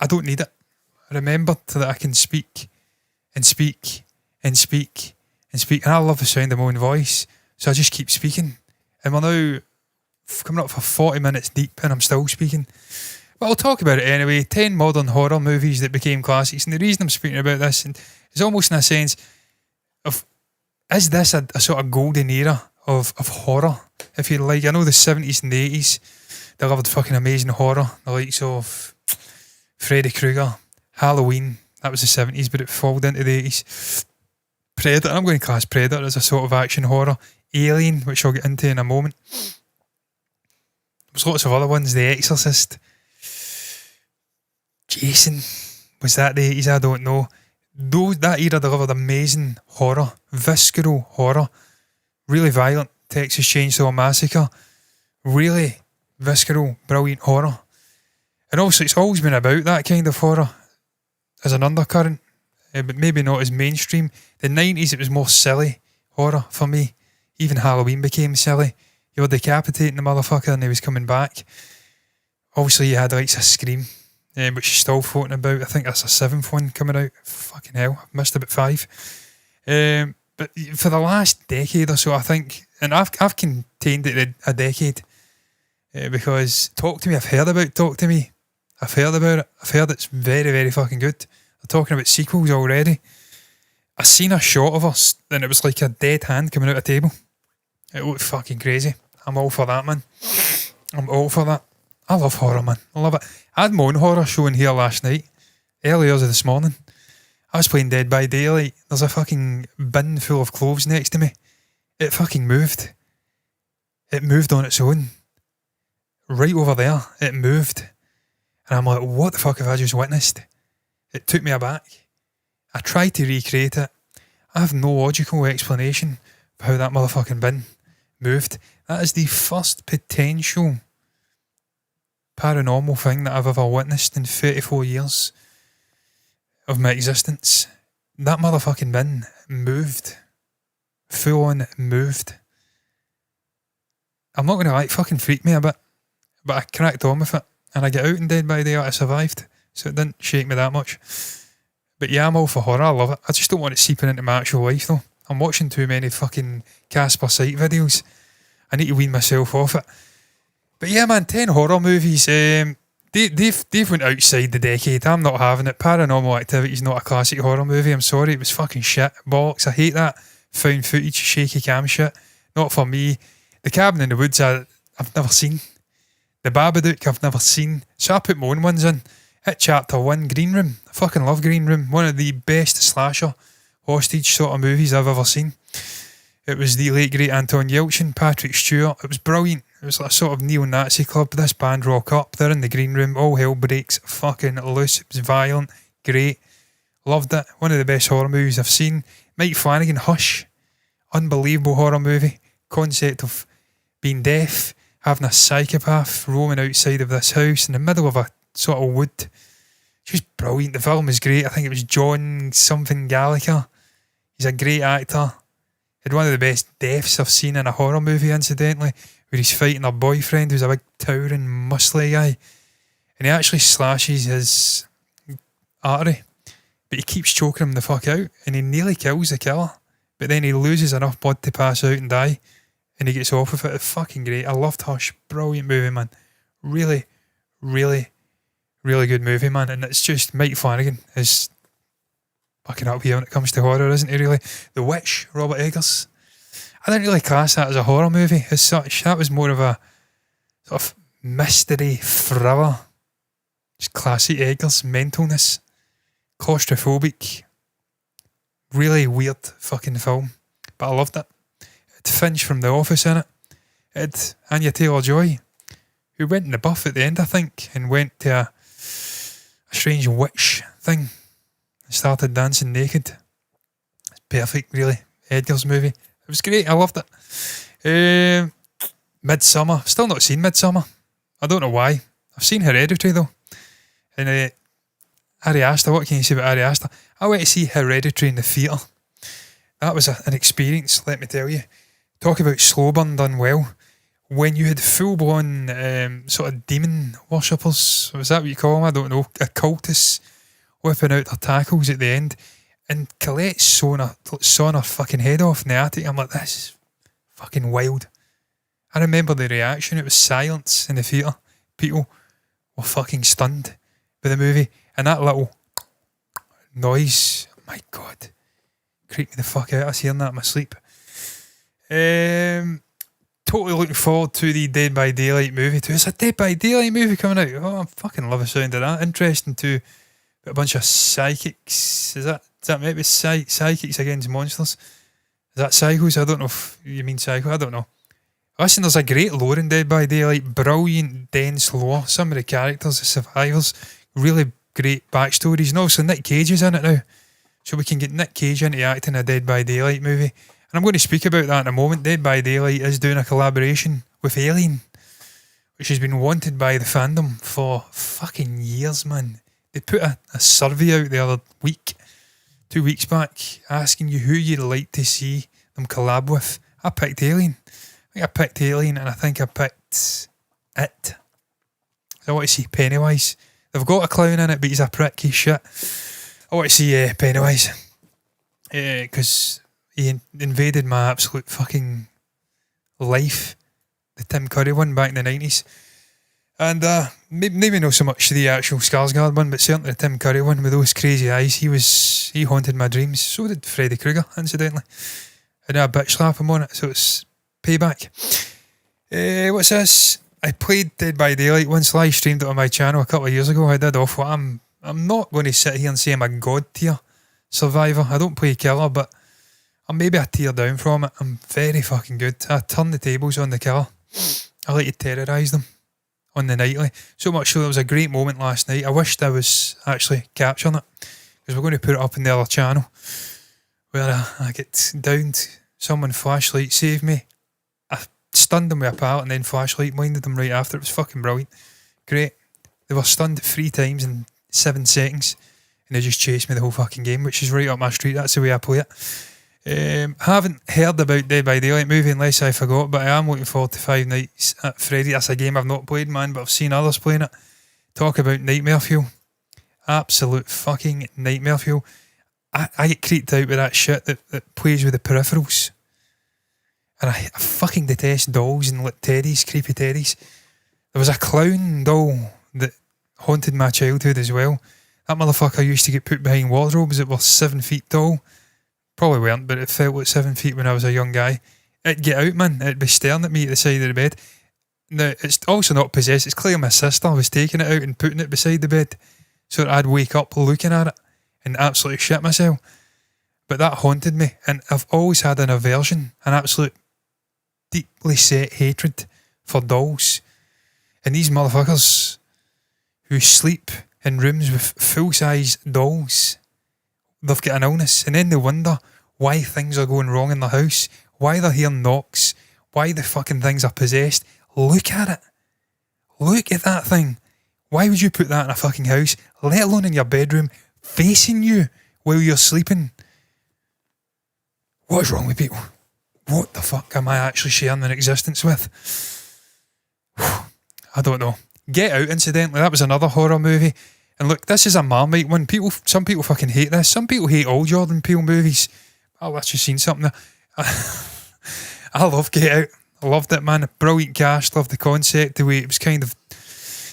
S1: I don't need it. I remembered that I can speak and speak and speak and speak. And I love the sound of my own voice. So I just keep speaking. And we're now coming up for 40 minutes deep and I'm still speaking. But I'll talk about it anyway. 10 modern horror movies that became classics. And the reason I'm speaking about this is almost in a sense of, is this a sort of golden era of horror, if you like? I know the 70s and the 80s, they loved fucking amazing horror. The likes of Freddy Krueger, Halloween, that was the 70s, but it followed into the 80s. Predator, I'm going to class Predator as a sort of action horror. Alien, which I'll get into in a moment. There's lots of other ones. The Exorcist. Jason. Was that the 80s? I don't know. That era delivered amazing horror. Visceral horror. Really violent. Texas Chainsaw Massacre. Really visceral, brilliant horror. And also it's always been about that kind of horror as an undercurrent, but maybe not as mainstream. The 90s it was more silly horror for me. Even Halloween became silly. You were decapitating the motherfucker and he was coming back. Obviously you had like a Scream, which is still floating about. I think that's a 7th one coming out. Fucking hell, I've missed about 5. But for the last decade or so, I think, and I've contained it a decade, because Talk to Me, I've heard about Talk to Me. I've heard about it. I've heard it's very, very fucking good. They're talking about sequels already. I seen a shot of us and it was like a dead hand coming out of a table. It looked fucking crazy. I'm all for that, man. I'm all for that. I love horror, man. I love it. I had my own horror show in here last night. early hours of this morning, I was playing Dead by Daylight. There's a fucking bin full of clothes next to me. It fucking moved. It moved on its own. Right over there, it moved. And I'm like, what the fuck have I just witnessed? It took me aback. I tried to recreate it. I have no logical explanation for how that motherfucking bin moved. That is the first potential paranormal thing that I've ever witnessed in 34 years of my existence. That motherfucking bin moved. Full on moved. I'm not going to lie, it fucking freaked me a bit. But I cracked on with it. And I get out in Dead by Daylight, I survived. So it didn't shake me that much. But yeah, I'm all for horror, I love it. I just don't want it seeping into my actual life though. I'm watching too many fucking Casper Sight videos. I need to wean myself off it. But yeah man, 10 horror movies. They've went outside the decade. I'm not having it. Paranormal Activity's not a classic horror movie. I'm sorry, it was fucking shit. Bollocks. I hate that found footage, shaky cam shit. Not for me. The Cabin in the Woods, I've never seen. The Babadook, I've never seen. So I put my own ones in. Hit Chapter 1, Green Room. I fucking love Green Room. One of the best slasher hostage sort of movies I've ever seen. It was the late great Anton Yelchin, Patrick Stewart. It was brilliant. It was like a sort of neo-Nazi club. This band rock up. They're in the green room. All hell breaks fucking loose. It was violent. Great. Loved it. One of the best horror movies I've seen. Mike Flanagan, Hush. Unbelievable horror movie. Concept of being deaf, having a psychopath roaming outside of this house in the middle of a sort of wood. Just brilliant. The film is great. I think it was John something Gallagher. He's a great actor. Had one of the best deaths I've seen in a horror movie, incidentally, where he's fighting a boyfriend who's a big towering muscly guy, and he actually slashes his artery, but he keeps choking him the fuck out, and he nearly kills the killer, but then he loses enough blood to pass out and die, and he gets off with it. It's fucking great. I loved Hush. Brilliant movie, man. Really, really, really good movie, man. And it's just Mike Flanagan is fucking up here when it comes to horror, isn't he, really? The Witch, Robert Eggers. I didn't really class that as a horror movie as such. That was more of a sort of mystery thriller. Just classic Eggers, mentalness. Claustrophobic. Really weird fucking film. But I loved it. It had Finch from The Office in it. It had Anya Taylor-Joy, who went in the buff at the end, I think, and went to a strange witch thing. Started dancing naked. It's perfect, really. Edgar's movie. It was great. I loved it. Midsummer. Still not seen Midsummer. I don't know why. I've seen Hereditary though. And Ari Aster. What can you say about Ari Aster? I went to see Hereditary in the theatre. That was an experience, let me tell you. Talk about slow burn done well. When you had full-blown sort of demon worshippers, was that what you call them? I don't know. Occultists whipping out their tackles at the end, and Colette sawing her fucking head off in the attic. I'm like, this is fucking wild. I remember the reaction. It was silence in the theatre. People were fucking stunned by the movie, and that little noise, oh my god, creeped me the fuck out. I was hearing that in my sleep. Totally looking forward to the Dead by Daylight movie too. It's a Dead by Daylight movie coming out. Oh, I fucking love the sound of that. Interesting too. A bunch of psychics. Is that maybe psychics against monsters? Is that psychos? I don't know if you mean psycho. I don't know. Listen, there's a great lore in Dead by Daylight. Brilliant, dense lore. Some of the characters, the survivors, really great backstories. And also Nick Cage is in it now. So we can get Nick Cage into acting a Dead by Daylight movie. And I'm going to speak about that in a moment. Dead by Daylight is doing a collaboration with Alien, which has been wanted by the fandom for fucking years, man. They put a survey out the other week, 2 weeks back, asking you who you'd like to see them collab with. I picked Alien. I picked Alien, and I think I picked It. I want to see Pennywise. They've got a clown in it, but he's a prick, he's shit. I want to see Pennywise. Because he invaded my absolute fucking life. The Tim Curry one back in the 90s. And maybe not so much the actual Skarsgård one, but certainly the Tim Curry one with those crazy eyes. He haunted my dreams. So did Freddy Krueger, incidentally. I did a bitch slap him on it, so it's payback. What's this? I played Dead by Daylight once, live streamed it on my channel a couple of years ago. I did off what I'm I'm not going to sit here and say I'm a god tier survivor. I don't play killer, but I'm maybe a tier down from it. I'm very fucking good. I turn the tables on the killer. I like to terrorise them on the nightly. So much so there was a great moment last night. I wished I was actually capturing it, because we're going to put it up in the other channel, where I get downed. Someone flashlight saved me. I stunned them with a pallet and then flashlight minded them right after. It was fucking brilliant. Great. They were stunned 3 times in 7 seconds, and they just chased me the whole fucking game, which is right up my street. That's the way I play it. Haven't heard about Dead by Daylight movie unless I forgot, but I am looking forward to Five Nights at Freddy. That's a game I've not played, man, but I've seen others playing it. Talk about nightmare fuel. Absolute fucking nightmare fuel. I get creeped out with that shit that plays with the peripherals. And I fucking detest dolls and like teddies, creepy teddies. There was a clown doll that haunted my childhood as well. That motherfucker used to get put behind wardrobes that were 7 feet tall. Probably weren't, but it felt like 7 feet when I was a young guy. It'd get out, man. It'd be staring at me at the side of the bed. Now, it's also not possessed. It's clear my sister was taking it out and putting it beside the bed so that I'd wake up looking at it and absolutely shit myself. But that haunted me, and I've always had an aversion, an absolute deeply set hatred for dolls. And these motherfuckers who sleep in rooms with full-size dolls, they've got an illness, and then they wonder why things are going wrong in the house, why they're hearing knocks, why the fucking things are possessed. Look at it. Look at that thing. Why would you put that in a fucking house, let alone in your bedroom, facing you while you're sleeping? What's wrong with people? What the fuck am I actually sharing an existence with? I don't know. Get Out, incidentally, that was another horror movie. And look, this is a Marmite one. Some people fucking hate this. Some people hate all Jordan Peele movies. I've actually seen something there. I love Get Out. I loved it, man. Brilliant cast. Loved the concept. The way it was kind of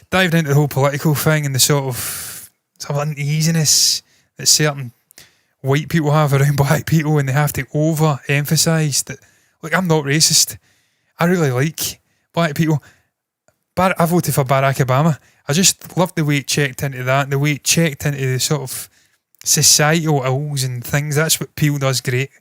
S1: dived into the whole political thing and the sort of uneasiness that certain white people have around black people, and they have to over-emphasise that. Look, I'm not racist. I really like black people. I voted for Barack Obama. I just loved the way it checked into that, the way it checked into the sort of societal ills and things. That's what Peele does great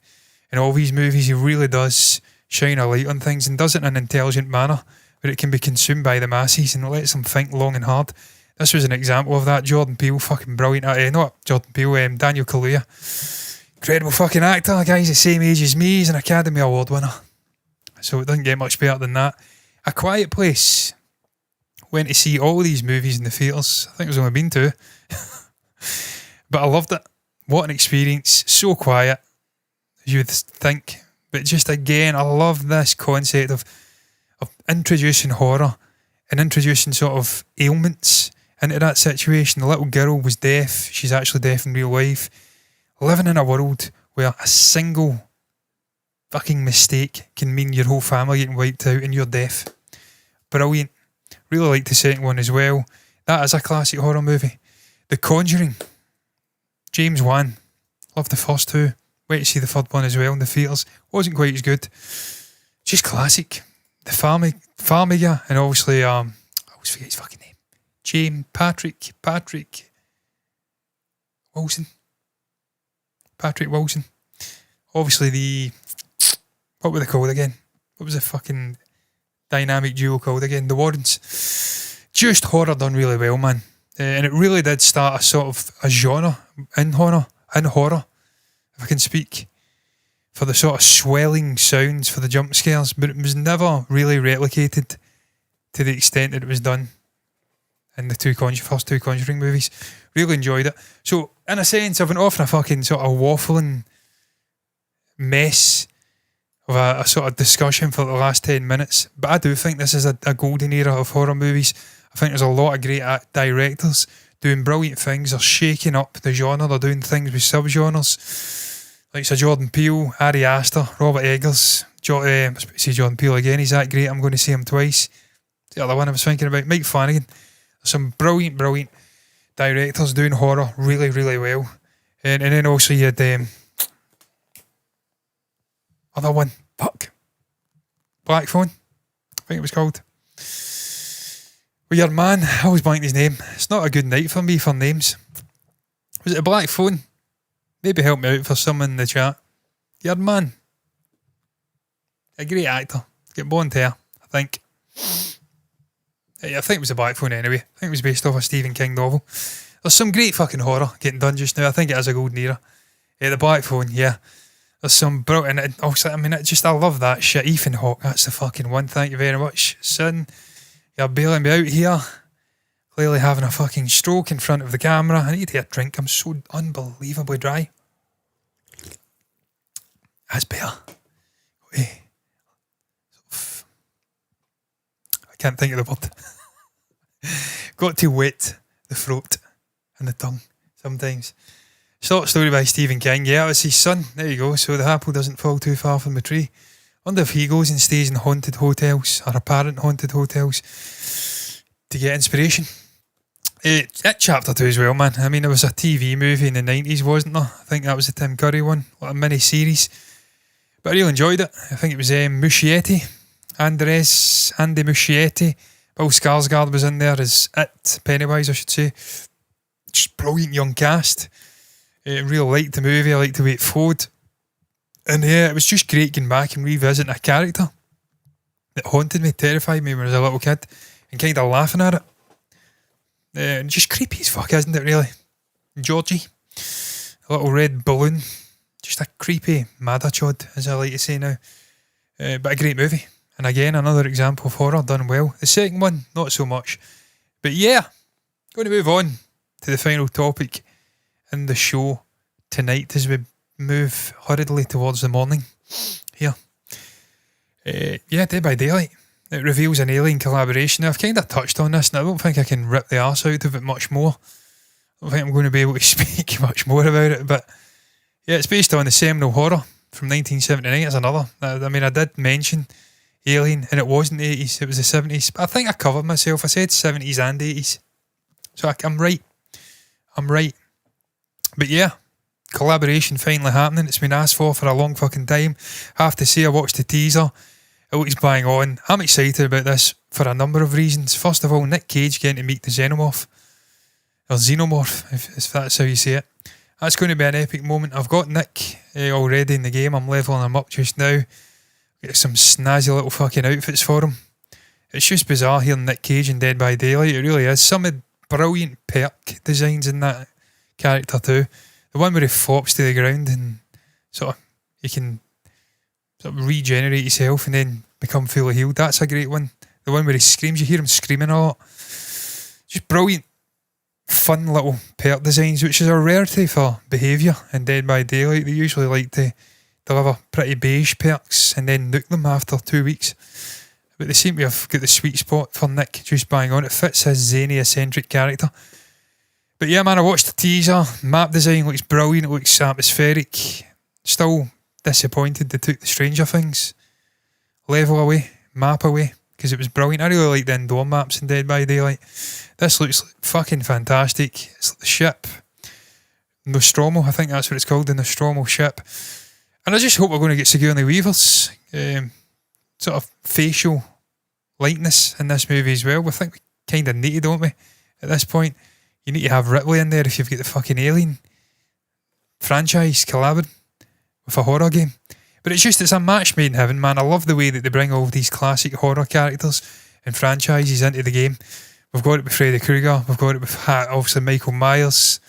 S1: in all these movies. He really does shine a light on things and does it in an intelligent manner where it can be consumed by the masses and lets them think long and hard. This was an example of that. Jordan Peele, fucking brilliant. Not Jordan Peele, Daniel Kaluuya. Incredible fucking actor. The guy's the same age as me. He's an Academy Award winner. So it doesn't get much better than that. A Quiet Place. Went to see all these movies in the theatres. I think there's only been 2. But I loved it. What an experience. So quiet, as you would think. But just again, I love this concept of introducing horror and introducing sort of ailments into that situation. The little girl was deaf. She's actually deaf in real life. Living in a world where a single fucking mistake can mean your whole family getting wiped out and you're deaf. Brilliant. Really liked the second one as well. That is a classic horror movie. The Conjuring. James Wan. Loved the first 2. Wait to see the third one as well in the theatres. Wasn't quite as good. Just classic. The Farmiga, and obviously, I always forget his fucking name. Patrick Wilson. Patrick Wilson. Obviously what were they called again? What was the fucking dynamic duo called again? The Warrens. Just horror done really well, man. And it really did start a sort of a genre in horror, if I can speak, for the sort of swelling sounds for the jump scares, but it was never really replicated to the extent that it was done in the first two Conjuring movies. Really enjoyed it. So, in a sense, I've went off on a fucking sort of waffling mess of a sort of discussion for the last 10 minutes, but I do think this is a golden era of horror movies. I think there's a lot of great directors doing brilliant things. They're shaking up the genre. They're doing things with subgenres. Like Sir Jordan Peele, Ari Aster, Robert Eggers. I was about to say Jordan Peele again. He's that great. I'm going to see him twice. The other one I was thinking about, Mike Flanagan. There's some brilliant directors doing horror really, really well. And then also you had other one. Fuck. Black Phone, I think it was called. With your man, I always blank his name. It's not a good night for me for names. Was it a black phone? Maybe help me out for someone in the chat. Your man. A great actor. Get blonde hair, I think. I think it was a black phone anyway. I think it was based off a Stephen King novel. There's some great fucking horror getting done just now. I think it is a golden era. The black phone, yeah. There's some brilliant. Also, I mean, I love that shit. Ethan Hawke, that's the fucking one. Thank you very much, son. You're bailing me out here. Clearly having a fucking stroke in front of the camera. I need to get a drink. I'm so unbelievably dry. That's better. I can't think of the word. Got to wet the throat and the tongue sometimes. Short story by Stephen King. Yeah, it's his son. There you go. So the apple doesn't fall too far from the tree. Wonder if he goes and stays in haunted hotels or apparent haunted hotels to get inspiration. That chapter 2 as well, man. I mean, there was a TV movie in the 90s, wasn't there? I think that was the Tim Curry one, like a mini-series. But I really enjoyed it. I think it was Muschietti. Andy Muschietti. Bill Skarsgård was in there as It, Pennywise, I should say. Just brilliant young cast. Really liked the movie. I liked the way it flowed. And yeah, it was just great getting back and revisiting a character that haunted me, terrified me when I was a little kid, and kind of laughing at it. And just creepy as fuck, isn't it, really? Georgie, a little red balloon, just a creepy madachod, as I like to say now. But a great movie. And again, another example of horror done well. The second one, not so much. But yeah, going to move on to the final topic in the show tonight as we move hurriedly towards the morning here. Dead by Daylight. It reveals an Alien collaboration. Now, I've kind of touched on this and I don't think I can rip the arse out of it much more. I don't think I'm going to be able to speak much more about it, but yeah, it's based on the seminal horror from 1979. It's another. I mean, I did mention Alien and it wasn't the 80s, it was the 70s. But I think I covered myself. I said 70s and 80s. So I'm right. But yeah, collaboration finally happening. It's been asked for a long fucking time. I have to say, I watched the teaser. It looks bang on. I'm excited about this for a number of reasons. First of all, Nick Cage getting to meet the Xenomorph. Or Xenomorph, if that's how you say it. That's going to be an epic moment. I've got Nick already in the game. I'm leveling him up just now. Get some snazzy little fucking outfits for him. It's just bizarre hearing Nick Cage in Dead by Daylight. It really is. Some brilliant perk designs in that character too. The one where he flops to the ground and sort of he can sort of regenerate himself and then become fully healed. That's a great one. The one where he screams, you hear him screaming a lot. Just brilliant, fun little perk designs, which is a rarity for behaviour in Dead by Daylight. They usually like to deliver pretty beige perks and then nuke them after 2 weeks. But they seem to have got the sweet spot for Nick, just bang on. It fits his zany, eccentric character. But yeah, man, I watched the teaser. Map design looks brilliant. It looks atmospheric. Still disappointed they took the Stranger Things level away, map away, because it was brilliant. I really like the indoor maps in Dead by Daylight. This looks fucking fantastic. It's like the ship. Nostromo, I think that's what it's called, the Nostromo ship. And I just hope we're going to get Sigourney Weaver's sort of facial likeness in this movie as well. I think we kind of need to, don't we, at this point? You need to have Ripley in there if you've got the fucking Alien franchise collabing with a horror game. But it's a match made in heaven, man. I love the way that they bring all of these classic horror characters and franchises into the game. We've got it with Freddy Krueger. We've got it with obviously Michael Myers.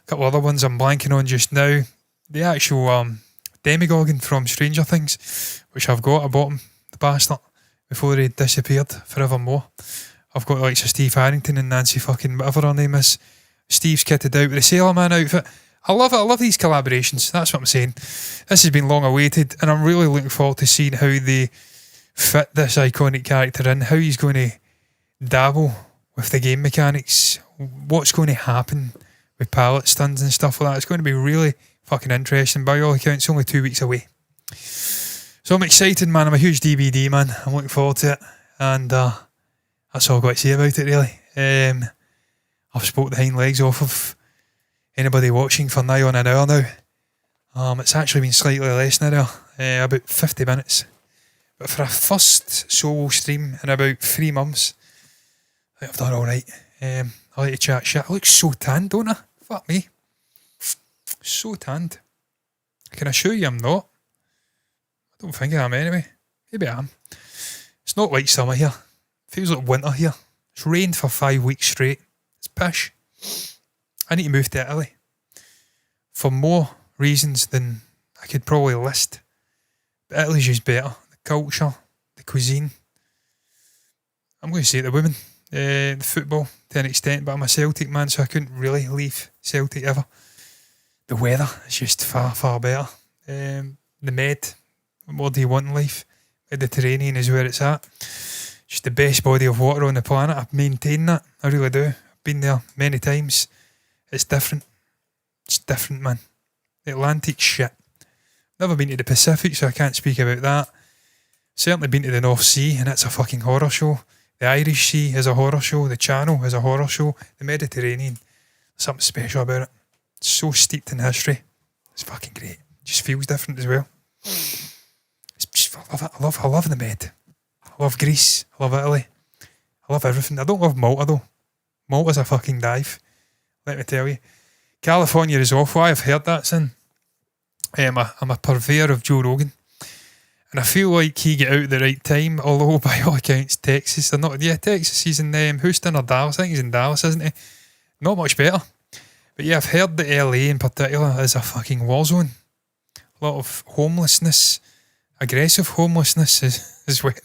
S1: A couple other ones I'm blanking on just now. The actual Demogorgon from Stranger Things, which I've got. I bought him, the bastard, before he disappeared forevermore. I've got the likes of Steve Harrington and Nancy fucking whatever her name is. Steve's kitted out with a Sailor Man outfit. I love it. I love these collaborations. That's what I'm saying. This has been long awaited and I'm really looking forward to seeing how they fit this iconic character in, how he's going to dabble with the game mechanics, what's going to happen with pallet stuns and stuff like that. It's going to be really fucking interesting. By all accounts, only 2 weeks away. So I'm excited, man. I'm a huge DVD man. I'm looking forward to it. And that's all I've got to say about it, really. I've spoke the hind legs off of anybody watching for nigh on an hour now. It's actually been slightly less than an hour, about 50 minutes. But for a first solo stream in about 3 months, I've done alright. I like to chat shit. I look so tanned, don't I? Fuck me. So tanned. Can I assure you I'm not? I don't think I am anyway. Maybe I am. It's not like summer here. Feels like winter here. It's rained for 5 weeks straight. It's pish. I need to move to Italy. For more reasons than I could probably list. But Italy's just better. The culture, the cuisine. I'm going to say the women. The football to an extent, but I'm a Celtic man, so I couldn't really leave Celtic ever. The weather is just far, far better. The Med, what more do you want in life? Mediterranean is where it's at. Just the best body of water on the planet. I've maintained that. I really do. I've been there many times. It's different. It's different, man. The Atlantic's shit. Never been to the Pacific, so I can't speak about that. Certainly been to the North Sea, and it's a fucking horror show. The Irish Sea is a horror show. The Channel is a horror show. The Mediterranean, something special about it. It's so steeped in history. It's fucking great. It just feels different as well. It's just, I love it. I love the Med. I love Greece. I love Italy. I love everything. I don't love Malta though. Malta's a fucking dive. Let me tell you. California is awful. I've heard that, son. I'm a purveyor of Joe Rogan. And I feel like he get out at the right time, although by all accounts Texas, they're not, yeah, Texas, he's in Houston or Dallas, I think he's in Dallas, isn't he? Not much better. But yeah, I've heard that LA in particular is a fucking war zone. A lot of homelessness, aggressive homelessness as well.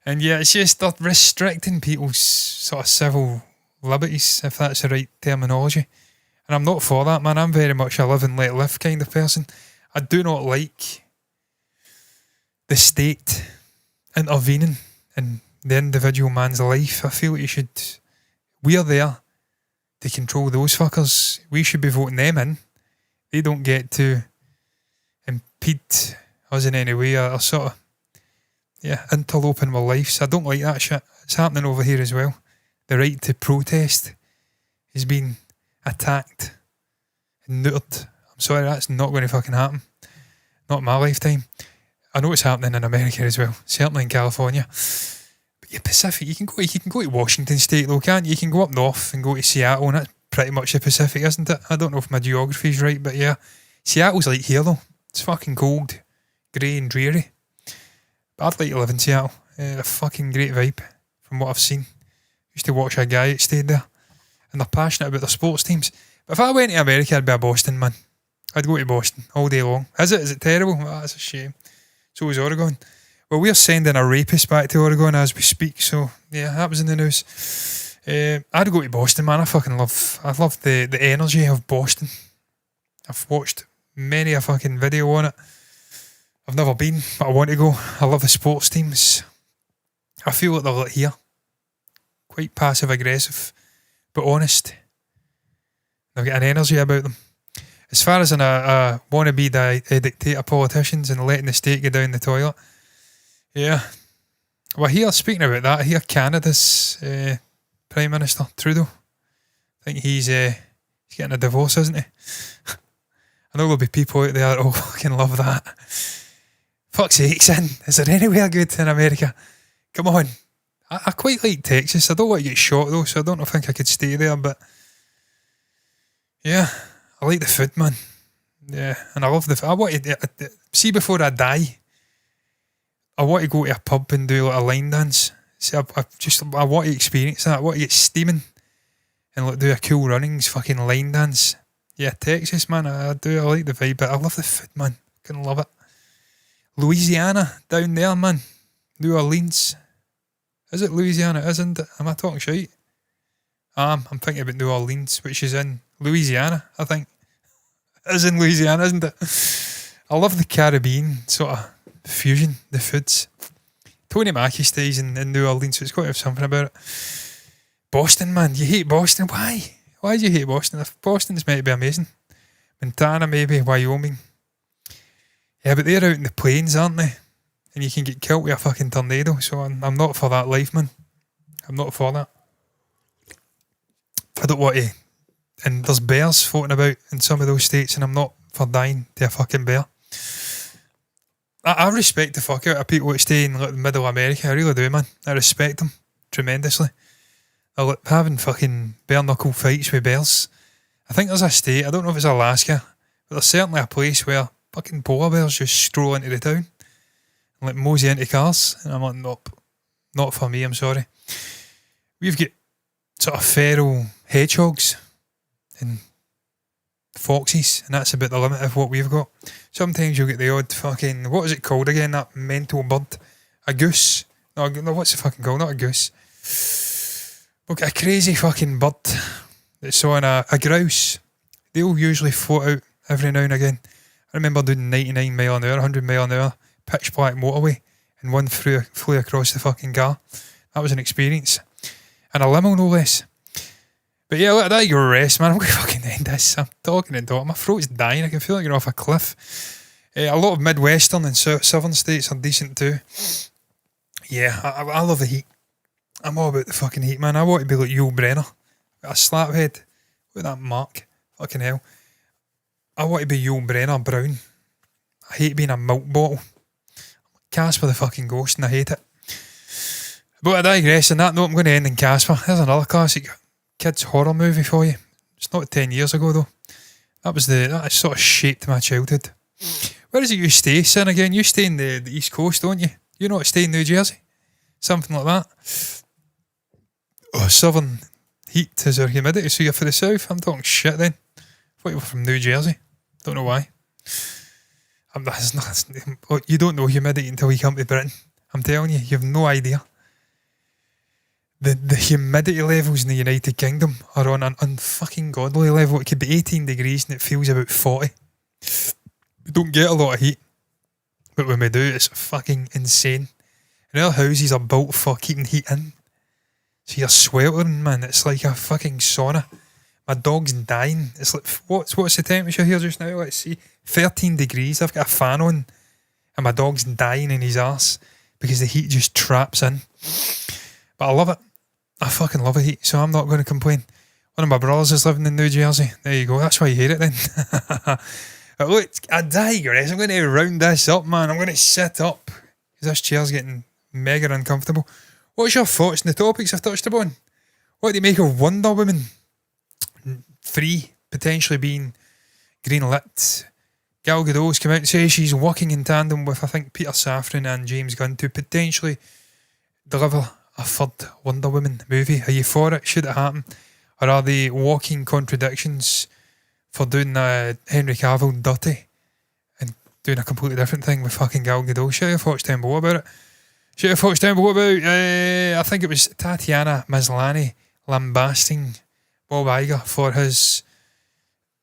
S1: And yeah, it's just they're restricting people's sort of civil liberties, if that's the right terminology. And I'm not for that, man. I'm very much a live and let live kind of person. I do not like the state intervening in the individual man's life. I feel like we're there to control those fuckers. We should be voting them in. They don't get to impede us in any way or sort of, interloping with lives. I don't like that shit. It's happening over here as well. The right to protest is being attacked and neutered. I'm sorry, that's not going to fucking happen. Not in my lifetime. I know it's happening in America as well, certainly in California. But yeah, Pacific, you can go to Washington State though, can't you? You can go up north and go to Seattle, and that's pretty much the Pacific, isn't it? I don't know if my geography's right, but yeah. Seattle's like here though. It's fucking cold, grey and dreary. But I'd like to live in Seattle. A fucking great vibe from what I've seen. Used to watch a guy that stayed there, and they're passionate about their sports teams. But if I went to America, I'd be a Boston man. I'd go to Boston all day long. Is it terrible? Oh, that's a shame. So is Oregon. Well, we're sending a rapist back to Oregon as we speak, so yeah, that was in the news. I'd go to Boston, man. I love the energy of Boston. I've watched many a fucking video on it. I've never been, but I want to go. I love the sports teams. I feel like they're like here. Quite passive aggressive, but honest. They've got an energy about them. As far as a wannabe dictator politicians and letting the state go down the toilet, yeah. Well, here, speaking about that, here Canada's Prime Minister, Trudeau, I think he's getting a divorce, isn't he? I know there'll be people out there that fucking love that. Fuck's sake, son. Is there anywhere good in America? Come on. I quite like Texas. I don't want to get shot though, so I don't think I could stay there, but yeah. I like the food, man. Yeah, and I love the food. I want to see before I die. I want to go to a pub and do like a line dance. See, I want to experience that. I want to get steaming and like do a cool runnings fucking line dance. Yeah, Texas, man. I do. I like the vibe, but I love the food, man. I can love it. Louisiana down there, man. New Orleans. Is it Louisiana? Isn't it? Am I talking shit? I'm thinking about New Orleans, which is in Louisiana, I think. It is in Louisiana, isn't it? I love the Caribbean sort of fusion, the foods. Tony Mackie stays in New Orleans, so it's got to have something about it. Boston, man. You hate Boston. Why? Why do you hate Boston? Boston's meant to be amazing. Montana, maybe. Wyoming. Yeah, but they're out in the plains, aren't they? And you can get killed with a fucking tornado, so I'm not for that life, man. I'm not for that. I don't want to. And there's bears floating about in some of those states, and I'm not for dying to a fucking bear. I respect the fuck out of people that stay in like the middle of America. I really do, man. I respect them tremendously. having fucking bare knuckle fights with bears. I think there's a state, I don't know if it's Alaska, but there's certainly a place where fucking polar bears just stroll into the town and like mosey into cars. And I'm like, nope, not for me, I'm sorry. We've got sort of feral hedgehogs and foxes, and that's about the limit of what we've got. Sometimes you'll get the odd fucking, what is it called again, that mental bird? A goose? No, what's it fucking called? Not a goose. We've got a crazy fucking bird that's on a grouse. They'll usually float out every now and again. I remember doing 99 mile an hour, 100 mile an hour, pitch black motorway, and one flew across the fucking car. That was an experience. And a limo, no less. But yeah, let that go rest, man. I'm going to fucking end this. I'm talking and talking. My throat's dying. I can feel like you're off a cliff. A lot of Midwestern and southern states are decent too. Yeah, I love the heat. I'm all about the fucking heat, man. I want to be like Yul Brenner. A slap head. Look at that mark. Fucking hell. I want to be Yul Brenner Brown. I hate being a milk bottle. Casper the fucking ghost and I hate it. But I digress. On that note, I'm going to end in Casper. There's another classic kids horror movie for you. It's not 10 years ago though. That sort of shaped my childhood. Where is it you stay, Sin, again? You stay in the East Coast, don't you? You not stay in New Jersey? Something like that. Oh, southern heat is our humidity, so you're for the south. I'm talking shit then. I thought you were from New Jersey. Don't know why. You don't know humidity until you come to Britain. I'm telling you, you have no idea. The humidity levels in the United Kingdom are on an unfucking godly level. It could be 18 degrees and it feels about 40. We don't get a lot of heat, but when we do, it's fucking insane. And our houses are built for keeping heat in. So you're sweltering, man. It's like a fucking sauna. My dog's dying. It's like, what's the temperature here just now? Let's see. 13 degrees. I've got a fan on and my dog's dying in his arse because the heat just traps in. But I love it. I fucking love the heat, so I'm not going to complain. One of my brothers is living in New Jersey. There you go. That's why you hate it then. Look, I digress. I'm going to round this up, man. I'm going to sit up because this chair's getting mega uncomfortable. What's your thoughts on the topics I've touched upon? What do you make of Wonder Woman 3 potentially being greenlit? Gal Gadot's come out and say she's working in tandem with, I think, Peter Safran and James Gunn to potentially deliver a third Wonder Woman movie. Are you for it? Should it happen? Or are they walking contradictions for doing Henry Cavill dirty and doing a completely different thing with fucking Gal Gadot? Share your thoughts down below about it. Share your thoughts down below about, I think it was Tatiana Maslany lambasting Bob Iger for his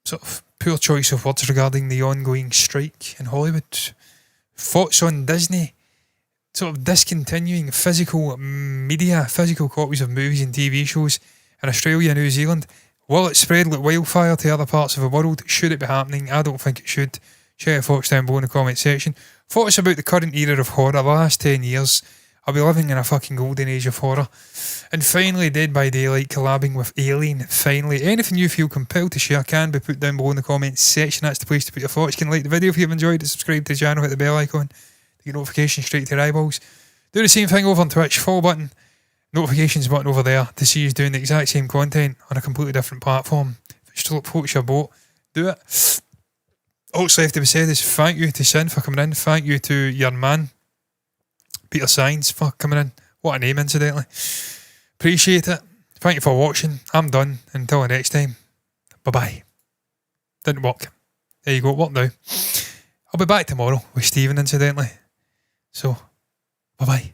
S1: sort of poor choice of words regarding the ongoing strike in Hollywood. Thoughts on Disney sort of discontinuing physical media, physical copies of movies and TV shows in Australia and New Zealand. Will it spread like wildfire to other parts of the world? Should it be happening? I don't think it should. Share your thoughts down below in the comment section. Thoughts about the current era of horror, the last 10 years. I'll be living in a fucking golden age of horror. And finally, Dead by Daylight collabing with Alien. Finally, anything you feel compelled to share can be put down below in the comments section. That's the place to put your thoughts. You can like the video if you've enjoyed it, subscribe to the channel, hit the bell icon to get notifications straight to your eyeballs. Do the same thing over on Twitch, follow button, notifications button over there to see you doing the exact same content on a completely different platform. If it's still floats your boat, do it. Also left to be said is thank you to CINE for coming in. Thank you to your man, Peter Signs, for coming in. What a name, incidentally. Appreciate it. Thank you for watching. I'm done. Until the next time. Bye-bye. Didn't work. There you go. Work now. I'll be back tomorrow with Stephen, incidentally. So, bye-bye.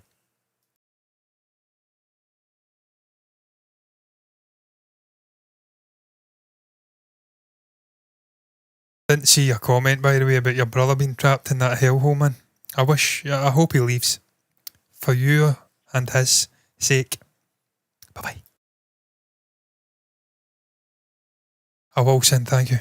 S1: Didn't see your comment, by the way, about your brother being trapped in that hellhole, man. I hope he leaves. For you and his sake. Bye-bye. I will send thank you.